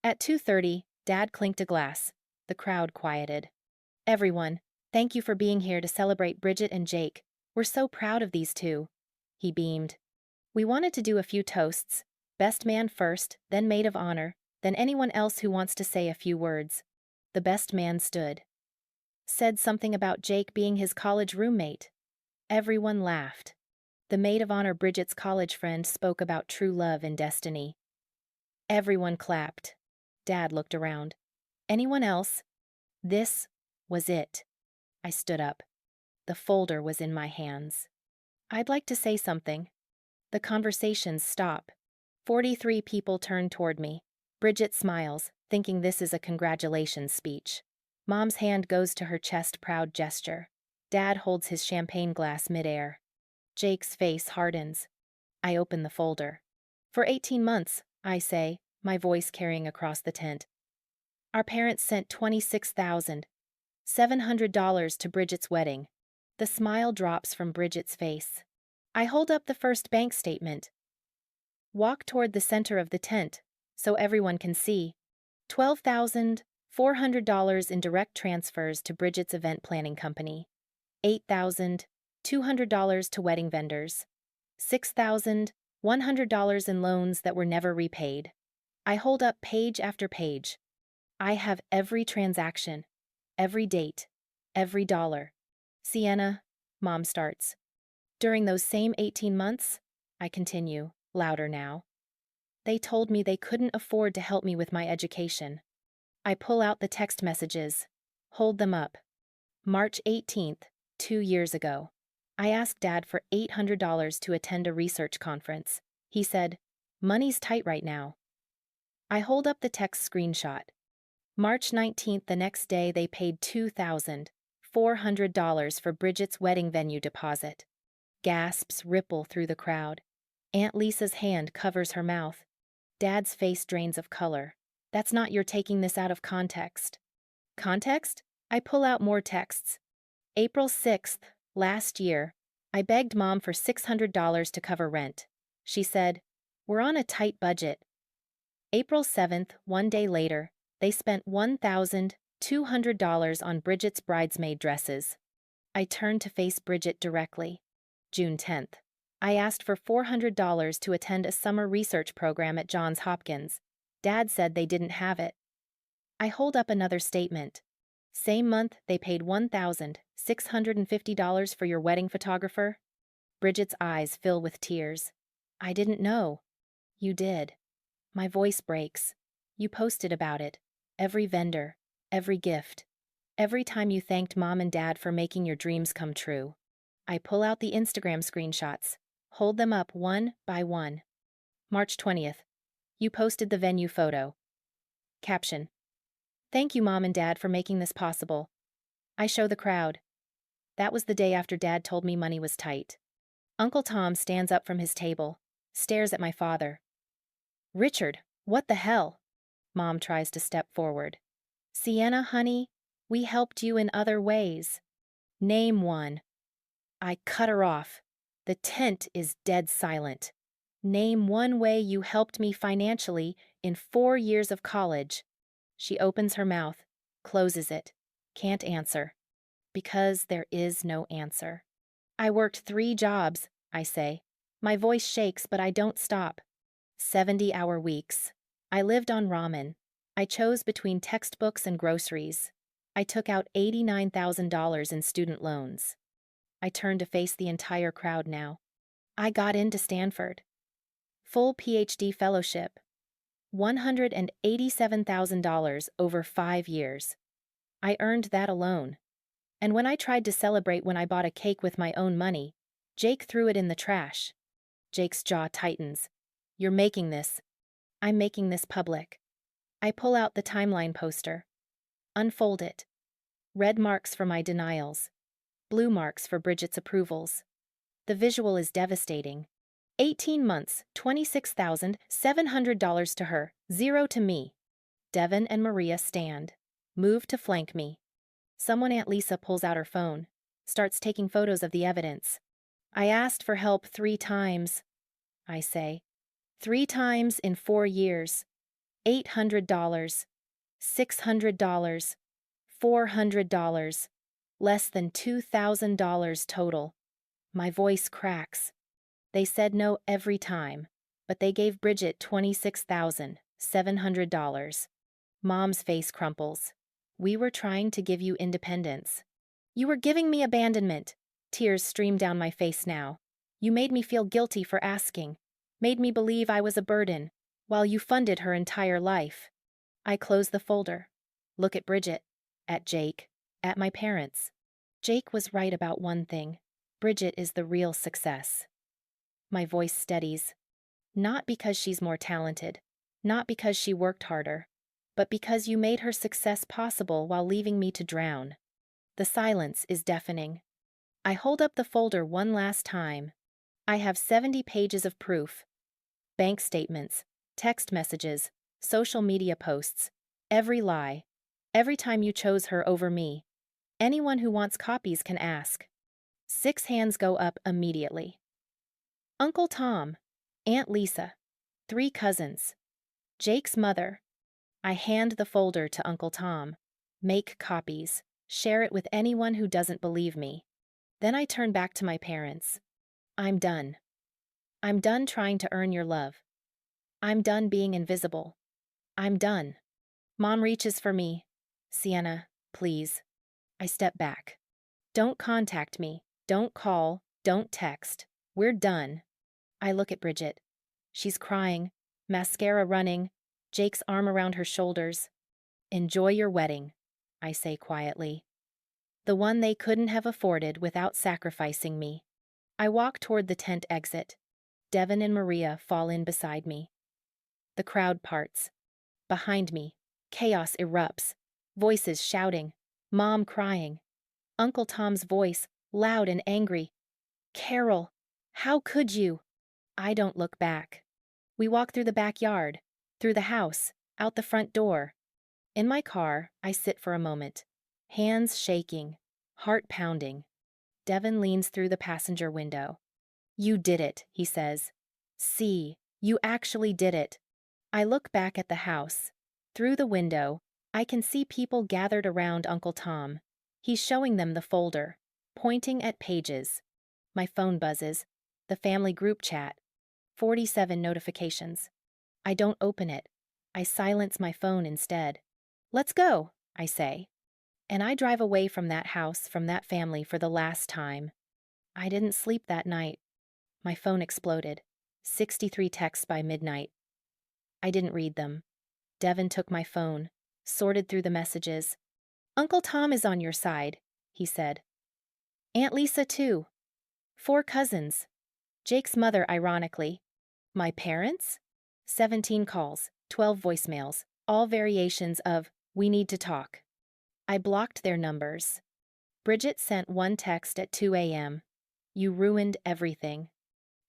At 2:30, Dad clinked a glass. The crowd quieted. "Everyone, thank you for being here to celebrate Bridget and Jake. We're so proud of these two." He beamed. "We wanted to do a few toasts. Best man first, then maid of honor, then anyone else who wants to say a few words." The best man stood. Said something about Jake being his college roommate. Everyone laughed. The maid of honor, Bridget's college friend, spoke about true love and destiny. Everyone clapped. Dad looked around. Anyone else? This was it. I stood up. The folder was in my hands. "I'd like to say something." The conversations stop. 43 people turn toward me. Bridget smiles, thinking this is a congratulations speech. Mom's hand goes to her chest, proud gesture. Dad holds his champagne glass midair. Jake's face hardens. I open the folder. "For 18 months, I say, my voice carrying across the tent. Our parents sent $26,700 to Bridget's wedding." The smile drops from Bridget's face. I hold up the first bank statement. Walk toward the center of the tent, so everyone can see. $12,400 in direct transfers to Bridget's event planning company. $8,200 to wedding vendors. $6,100 in loans that were never repaid. I hold up page after page. I have every transaction, every date, every dollar. "Sienna," Mom starts. "During those same 18 months, I continue, louder now, they told me they couldn't afford to help me with my education." I pull out the text messages, hold them up. March 18th, 2 years ago. I asked Dad for $800 to attend a research conference. He said, "Money's tight right now." I hold up the text screenshot. March 19th, the next day, they paid $2,400 for Bridget's wedding venue deposit. Gasps ripple through the crowd. Aunt Lisa's hand covers her mouth. Dad's face drains of color. "That's not your taking this out of context." Context? I pull out more texts. April 6th, last year, I begged Mom for $600 to cover rent. She said, "We're on a tight budget." April 7th, one day later, they spent $1,200 on Bridget's bridesmaid dresses. I turned to face Bridget directly. June 10th. I asked for $400 to attend a summer research program at Johns Hopkins. Dad said they didn't have it. I hold up another statement. Same month, they paid $1,650 for your wedding photographer. Bridget's eyes fill with tears. "I didn't know." "You did." My voice breaks. "You posted about it. Every vendor, every gift. Every time you thanked Mom and Dad for making your dreams come true." I pull out the Instagram screenshots, hold them up one by one. March 20th. You posted the venue photo. Caption: "Thank you, Mom and Dad, for making this possible. I show the crowd. That was the day after Dad told me money was tight. Uncle Tom stands up from his table, stares at my father. Richard, what the hell? Mom tries to step forward. Sienna, honey, we helped you in other ways. Name one. I cut her off. The tent is dead silent. Name one way you helped me financially in 4 years of college. She opens her mouth, closes it, can't answer. Because there is no answer. I worked 3 jobs, I say. My voice shakes, but I don't stop. 70-hour weeks. I lived on ramen. I chose between textbooks and groceries. I took out $89,000 in student loans. I turned to face the entire crowd now. I got into Stanford. Full PhD fellowship. $187,000 over 5 years. I earned that alone. And when I tried to celebrate when I bought a cake with my own money, Jake threw it in the trash. Jake's jaw tightens. You're making this. I'm making this public. I pull out the timeline poster. Unfold it. Red marks for my denials. Blue marks for Bridget's approvals. The visual is devastating. 18 months, $26,700 to her, 0 to me. Devin and Maria stand. Move to flank me. Someone Aunt Lisa pulls out her phone, starts taking photos of the evidence. I asked for help 3 times, I say. 3 times in 4 years. $800, $600, $400, less than $2,000 total. My voice cracks. They said no every time, but they gave Bridget $26,700. Mom's face crumples. We were trying to give you independence. You were giving me abandonment. Tears stream down my face now. You made me feel guilty for asking, made me believe I was a burden, while you funded her entire life. I close the folder. Look at Bridget, at Jake, at my parents. Jake was right about one thing. Bridget is the real success. My voice steadies. Not because she's more talented, not because she worked harder, but because you made her success possible while leaving me to drown. The silence is deafening. I hold up the folder one last time. I have 70 pages of proof. Bank statements, text messages, social media posts, every lie, every time you chose her over me. Anyone who wants copies can ask. 6 hands go up immediately. Uncle Tom, Aunt Lisa, 3 cousins, Jake's mother. I hand the folder to Uncle Tom. Make copies. Share it with anyone who doesn't believe me. Then I turn back to my parents. I'm done. I'm done trying to earn your love. I'm done being invisible. I'm done. Mom reaches for me. Sienna, please. I step back. Don't contact me. Don't call. Don't text. We're done. I look at Bridget. She's crying, mascara running, Jake's arm around her shoulders. Enjoy your wedding, I say quietly. The one they couldn't have afforded without sacrificing me. I walk toward the tent exit. Devin and Maria fall in beside me. The crowd parts. Behind me, chaos erupts. Voices shouting. Mom crying. Uncle Tom's voice, loud and angry. Carol, how could you? I don't look back. We walk through the backyard, through the house, out the front door. In my car, I sit for a moment. Hands shaking, heart pounding. Devin leans through the passenger window. You did it, he says. See, you actually did it. I look back at the house. Through the window, I can see people gathered around Uncle Tom. He's showing them the folder, pointing at pages. My phone buzzes. The family group chat. 47 notifications. I don't open it. I silence my phone instead. Let's go, I say. And I drive away from that house, from that family for the last time. I didn't sleep that night. My phone exploded. 63 texts by midnight. I didn't read them. Devin took my phone, sorted through the messages. Uncle Tom is on your side, he said. Aunt Lisa too. 4 cousins. Jake's mother, ironically. My parents? 17 calls, 12 voicemails, all variations of, we need to talk. I blocked their numbers. Bridget sent one text at 2 a.m. You ruined everything.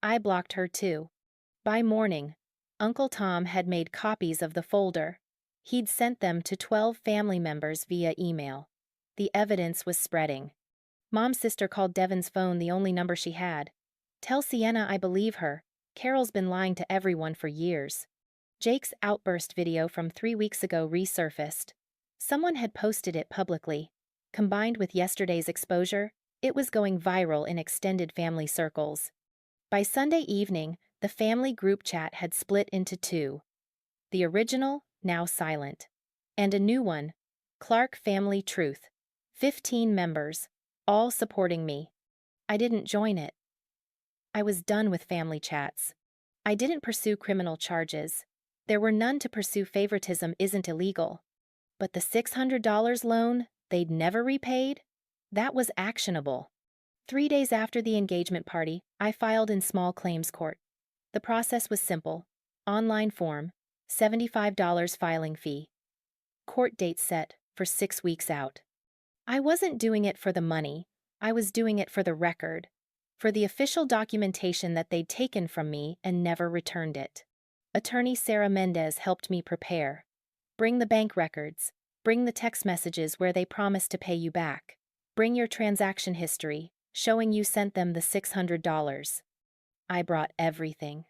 I blocked her too. By morning, Uncle Tom had made copies of the folder. He'd sent them to 12 family members via email. The evidence was spreading. Mom's sister called Devon's phone the only number she had. Tell Sienna I believe her. Carol's been lying to everyone for years. Jake's outburst video from 3 weeks ago resurfaced. Someone had posted it publicly. Combined with yesterday's exposure, it was going viral in extended family circles. By Sunday evening, the family group chat had split into two. The original, now silent. And a new one, Clark Family Truth. 15 members, all supporting me. I didn't join it. I was done with family chats. I didn't pursue criminal charges. There were none to pursue. Favoritism isn't illegal. But the $600 loan they'd never repaid? That was actionable. 3 days after the engagement party, I filed in small claims court. The process was simple. Online form, $75 filing fee. Court date set for 6 weeks out. I wasn't doing it for the money. I was doing it for the record. For the official documentation that they'd taken from me and never returned it. Attorney Sarah Mendez helped me prepare. Bring the bank records. Bring the text messages where they promised to pay you back. Bring your transaction history, showing you sent them the $600. I brought everything.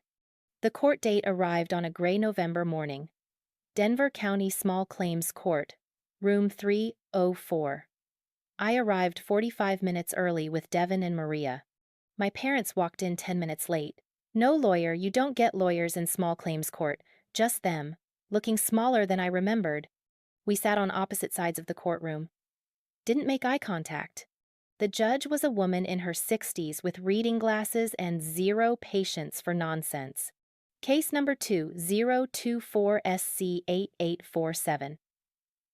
The court date arrived on a gray November morning. Denver County Small Claims Court, room 304. I arrived 45 minutes early with Devon and Maria. My parents walked in 10 minutes late. No lawyer, you don't get lawyers in small claims court, just them, looking smaller than I remembered. We sat on opposite sides of the courtroom. Didn't make eye contact. The judge was a woman in her 60s with reading glasses and zero patience for nonsense. Case number 2024SC8847.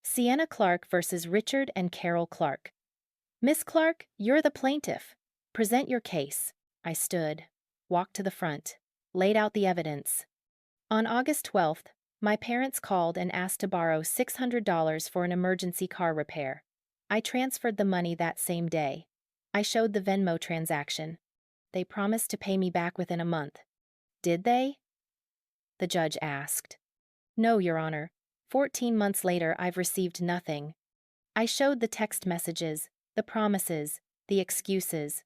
Sienna Clark versus Richard and Carol Clark. Miss Clark, you're the plaintiff. Present your case. I stood, walked to the front, laid out the evidence. On August 12th, my parents called and asked to borrow $600 for an emergency car repair. I transferred the money that same day. I showed the Venmo transaction. They promised to pay me back within a month. Did they? The judge asked. No, Your Honor. 14 months later, I've received nothing. I showed the text messages, the promises, the excuses.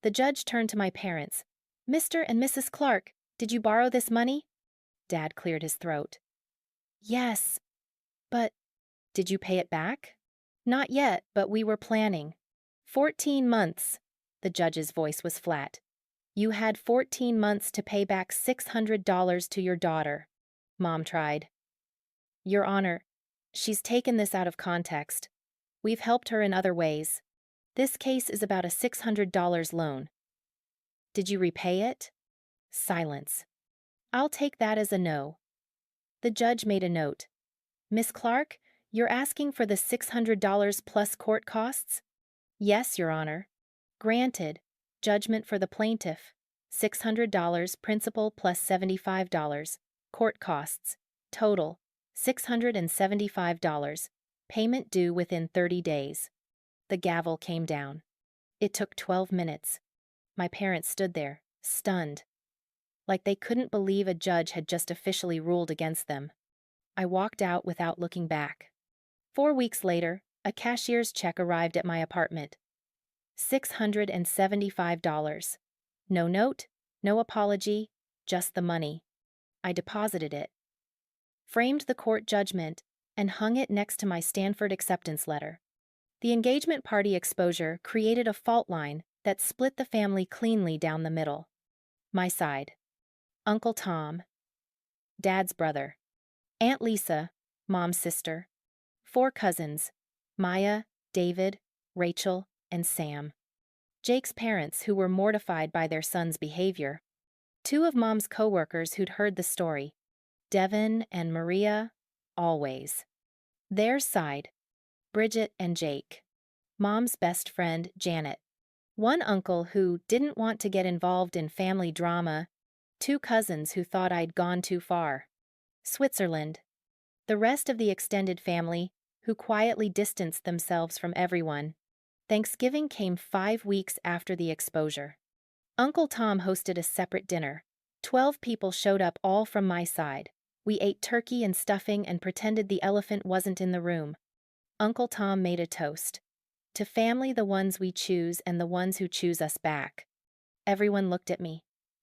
The judge turned to my parents. Mr. and Mrs. Clark, did you borrow this money? Dad cleared his throat. Yes, but did you pay it back? Not yet, but we were planning. 14 months. The judge's voice was flat. You had 14 months to pay back $600 to your daughter. Mom tried. Your Honor, she's taken this out of context. We've helped her in other ways. This case is about a $600 loan. Did you repay it? Silence. I'll take that as a no. The judge made a note. Miss Clark, you're asking for the $600 plus court costs? Yes, Your Honor. Granted. Judgment for the plaintiff. $600 principal plus $75. Court costs. Total. $675. Payment due within 30 days. The gavel came down. It took 12 minutes. My parents stood there, stunned. Like they couldn't believe a judge had just officially ruled against them. I walked out without looking back. 4 weeks later, a cashier's check arrived at my apartment. $675. No note, no apology, just the money. I deposited it. Framed the court judgment and hung it next to my Stanford acceptance letter. The engagement party exposure created a fault line that split the family cleanly down the middle. My side. Uncle Tom. Dad's brother. Aunt Lisa, Mom's sister. 4 cousins, Maya, David, Rachel, and Sam. Jake's parents, who were mortified by their son's behavior. 2 of Mom's co-workers who'd heard the story. Devon and Maria, always. Their side, Bridget and Jake. Mom's best friend, Janet. 1 uncle who didn't want to get involved in family drama. 2 cousins who thought I'd gone too far. Switzerland. The rest of the extended family, who quietly distanced themselves from everyone. Thanksgiving came 5 weeks after the exposure. Uncle Tom hosted a separate dinner. 12 people showed up, all from my side. We ate turkey and stuffing and pretended the elephant wasn't in the room. Uncle Tom made a toast. To family, the ones we choose and the ones who choose us back. Everyone looked at me,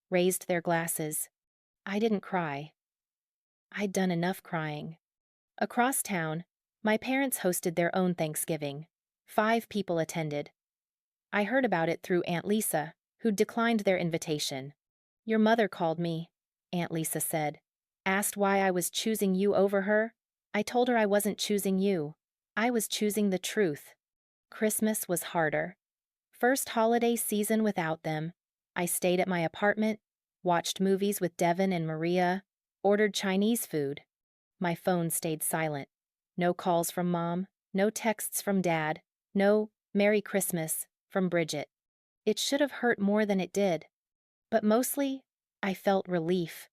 raised their glasses. I didn't cry. I'd done enough crying. Across town, my parents hosted their own Thanksgiving. 5 people attended. I heard about it through Aunt Lisa, who declined their invitation. "Your mother called me," Aunt Lisa said. "Asked why I was choosing you over her. I told her I wasn't choosing you. I was choosing the truth." Christmas was harder. First holiday season without them. I stayed at my apartment, watched movies with Devin and Maria, ordered Chinese food. My phone stayed silent. No calls from Mom, no texts from Dad, no "Merry Christmas" from Bridget. It should have hurt more than it did. But mostly, I felt relief.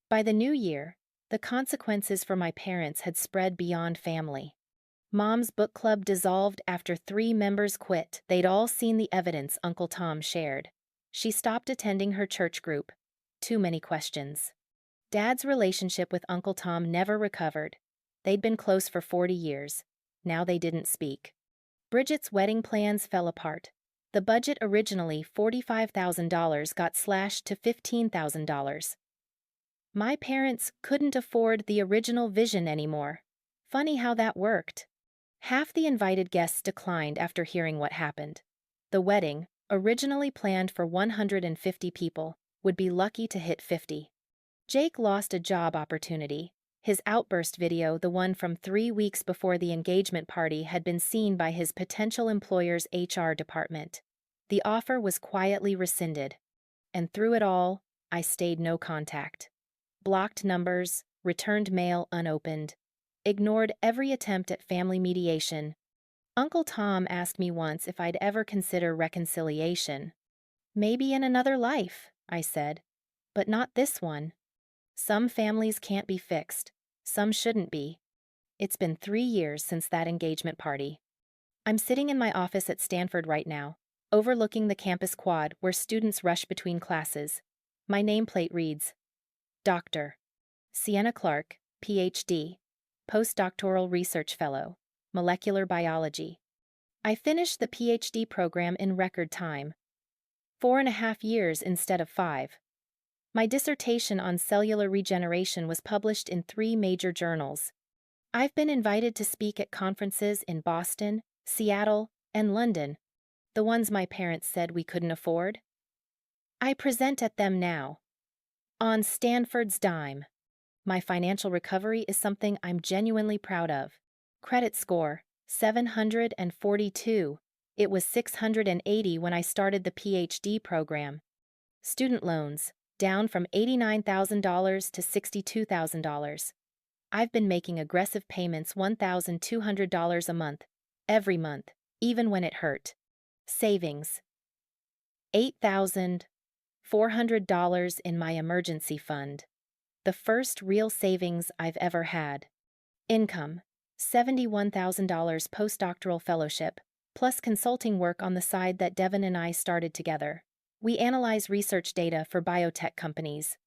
By the new year, the consequences for my parents had spread beyond family. Mom's book club dissolved after 3 members quit. They'd all seen the evidence Uncle Tom shared. She stopped attending her church group. Too many questions. Dad's relationship with Uncle Tom never recovered. They'd been close for 40 years. Now they didn't speak. Bridget's wedding plans fell apart. The budget, originally $45,000, got slashed to $15,000. My parents couldn't afford the original vision anymore. Funny how that worked. Half the invited guests declined after hearing what happened. The wedding, originally planned for 150 people, would be lucky to hit 50. Jake lost a job opportunity. His outburst video, the one from 3 weeks before the engagement party, had been seen by his potential employer's HR department. The offer was quietly rescinded. And through it all, I stayed no contact. Blocked numbers, returned mail unopened, ignored every attempt at family mediation. Uncle Tom asked me once if I'd ever consider reconciliation. "Maybe in another life," I said, "but not this one." Some families can't be fixed. Some shouldn't be. It's been 3 years since that engagement party. I'm sitting in my office at Stanford right now, overlooking the campus quad where students rush between classes. My nameplate reads, Dr. Sienna Clark, Ph.D., Postdoctoral Research Fellow, Molecular Biology. I finished the Ph.D. program in record time. 4.5 years instead of 5. My dissertation on cellular regeneration was published in 3 major journals. I've been invited to speak at conferences in Boston, Seattle, and London, the ones my parents said we couldn't afford. I present at them now. On Stanford's dime. My financial recovery is something I'm genuinely proud of. Credit score, 742. It was 680 when I started the PhD program. Student loans, down from $89,000 to $62,000. I've been making aggressive payments, $1,200 a month, every month, even when it hurt. Savings, $8,400 in my emergency fund. The first real savings I've ever had. Income, $71,000 postdoctoral fellowship, plus consulting work on the side that Devin and I started together. We analyze research data for biotech companies.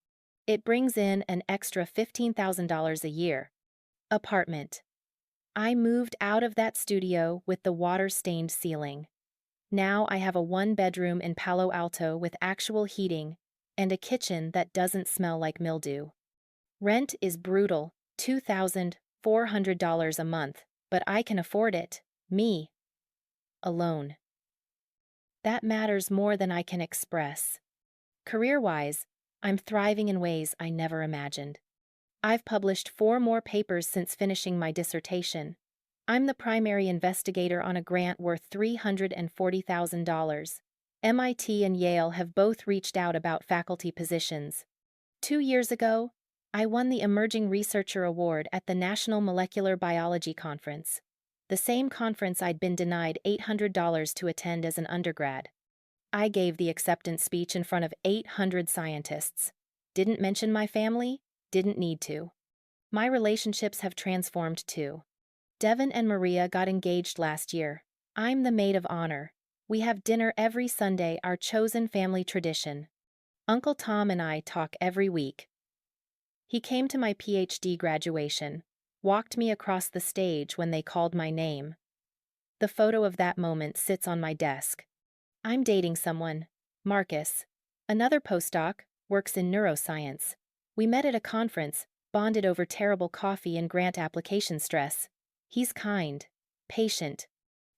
It brings in an extra $15,000 a year. Apartment. I moved out of that studio with the water-stained ceiling. Now I have a 1-bedroom in Palo Alto with actual heating and a kitchen that doesn't smell like mildew. Rent is brutal, $2,400 a month, but I can afford it. Me. Alone. That matters more than I can express. Career-wise, I'm thriving in ways I never imagined. I've published 4 more papers since finishing my dissertation. I'm the primary investigator on a grant worth $340,000. MIT and Yale have both reached out about faculty positions. 2 years ago, I won the Emerging Researcher Award at the National Molecular Biology Conference, the same conference I'd been denied $800 to attend as an undergrad. I gave the acceptance speech in front of 800 scientists. Didn't mention my family, didn't need to. My relationships have transformed too. Devin and Maria got engaged last year. I'm the maid of honor. We have dinner every Sunday, our chosen family tradition. Uncle Tom and I talk every week. He came to my PhD graduation, walked me across the stage when they called my name. The photo of that moment sits on my desk. I'm dating someone, Marcus. Another postdoc, works in neuroscience. We met at a conference, bonded over terrible coffee and grant application stress. He's kind, patient,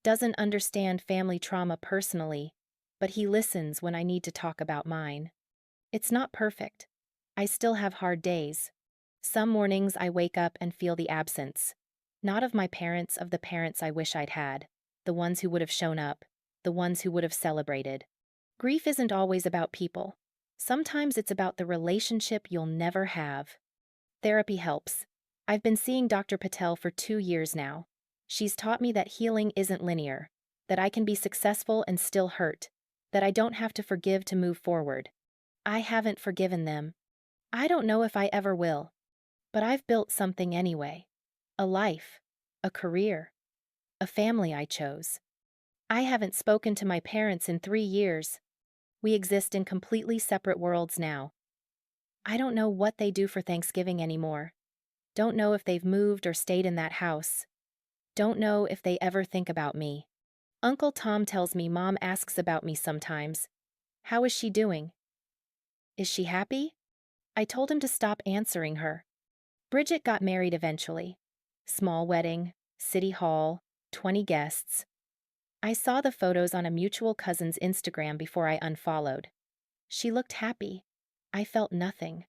doesn't understand family trauma personally, but he listens when I need to talk about mine. It's not perfect. I still have hard days. Some mornings I wake up and feel the absence. Not of my parents, of the parents I wish I'd had. The ones who would have shown up. The ones who would have celebrated. Grief isn't always about people. Sometimes it's about the relationship you'll never have. Therapy helps. I've been seeing Dr. Patel for 2 years now. She's taught me that healing isn't linear, that I can be successful and still hurt, that I don't have to forgive to move forward. I haven't forgiven them. I don't know if I ever will. But I've built something anyway. A life, a career, a family I chose. I haven't spoken to my parents in 3 years. We exist in completely separate worlds now. I don't know what they do for Thanksgiving anymore. Don't know if they've moved or stayed in that house. Don't know if they ever think about me. Uncle Tom tells me Mom asks about me sometimes. How is she doing? Is she happy? I told him to stop answering her. Bridget got married eventually. Small wedding, city hall, 20 guests. I saw the photos on a mutual cousin's Instagram before I unfollowed. She looked happy. I felt nothing.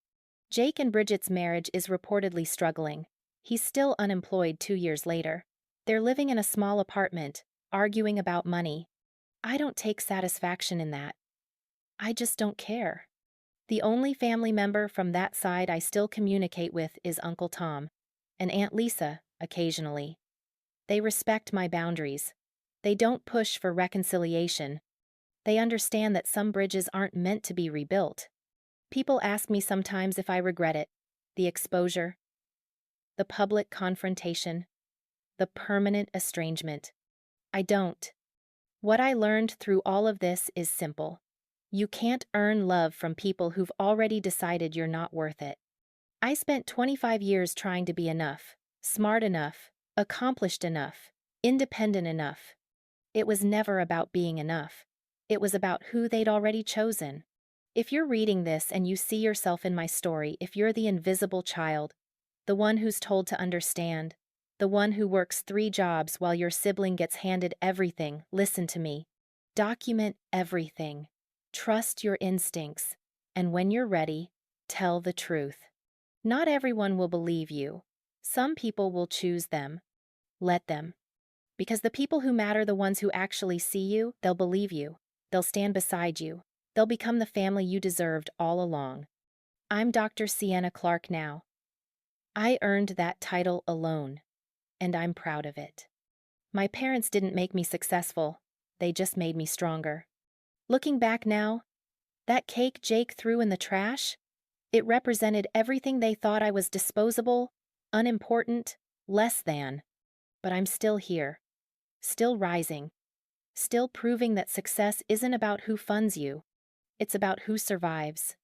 Jake and Bridget's marriage is reportedly struggling. He's still unemployed 2 years later. They're living in a small apartment, arguing about money. I don't take satisfaction in that. I just don't care. The only family member from that side I still communicate with is Uncle Tom, and Aunt Lisa, occasionally. They respect my boundaries. They don't push for reconciliation. They understand that some bridges aren't meant to be rebuilt. People ask me sometimes if I regret it. The exposure, the public confrontation, the permanent estrangement. I don't. What I learned through all of this is simple. You can't earn love from people who've already decided you're not worth it. I spent 25 years trying to be enough, smart enough, accomplished enough, independent enough. It was never about being enough. It was about who they'd already chosen. If you're reading this and you see yourself in my story, if you're the invisible child, the one who's told to understand, the one who works 3 jobs while your sibling gets handed everything, listen to me. Document everything. Trust your instincts, and when you're ready, tell the truth. Not everyone will believe you. Some people will choose them. Let them. Because the people who matter, the ones who actually see you, they'll believe you. They'll stand beside you. They'll become the family you deserved all along. I'm Dr. Sienna Clark now. I earned that title alone, and I'm proud of it. My parents didn't make me successful. They just made me stronger. Looking back now, that cake Jake threw in the trash, it represented everything they thought I was: disposable, unimportant, less than. But I'm still here, still rising, still proving that success isn't about who funds you, it's about who survives.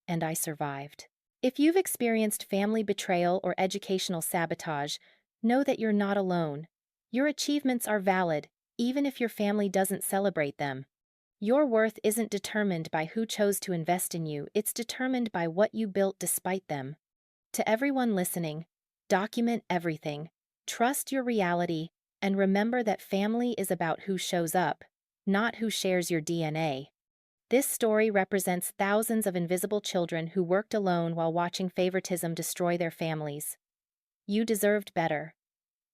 And I survived. If you've experienced family betrayal or educational sabotage, know that you're not alone. Your achievements are valid, even if your family doesn't celebrate them. Your worth isn't determined by who chose to invest in you, it's determined by what you built despite them. To everyone listening, document everything, trust your reality, and remember that family is about who shows up, not who shares your DNA. This story represents thousands of invisible children who worked alone while watching favoritism destroy their families. You deserved better.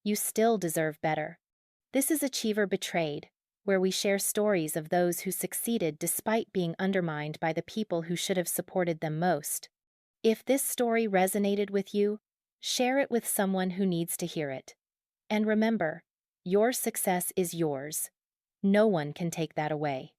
You still deserve better. This is Achiever Betrayed, where we share stories of those who succeeded despite being undermined by the people who should have supported them most. If this story resonated with you, share it with someone who needs to hear it. And remember, your success is yours. No one can take that away.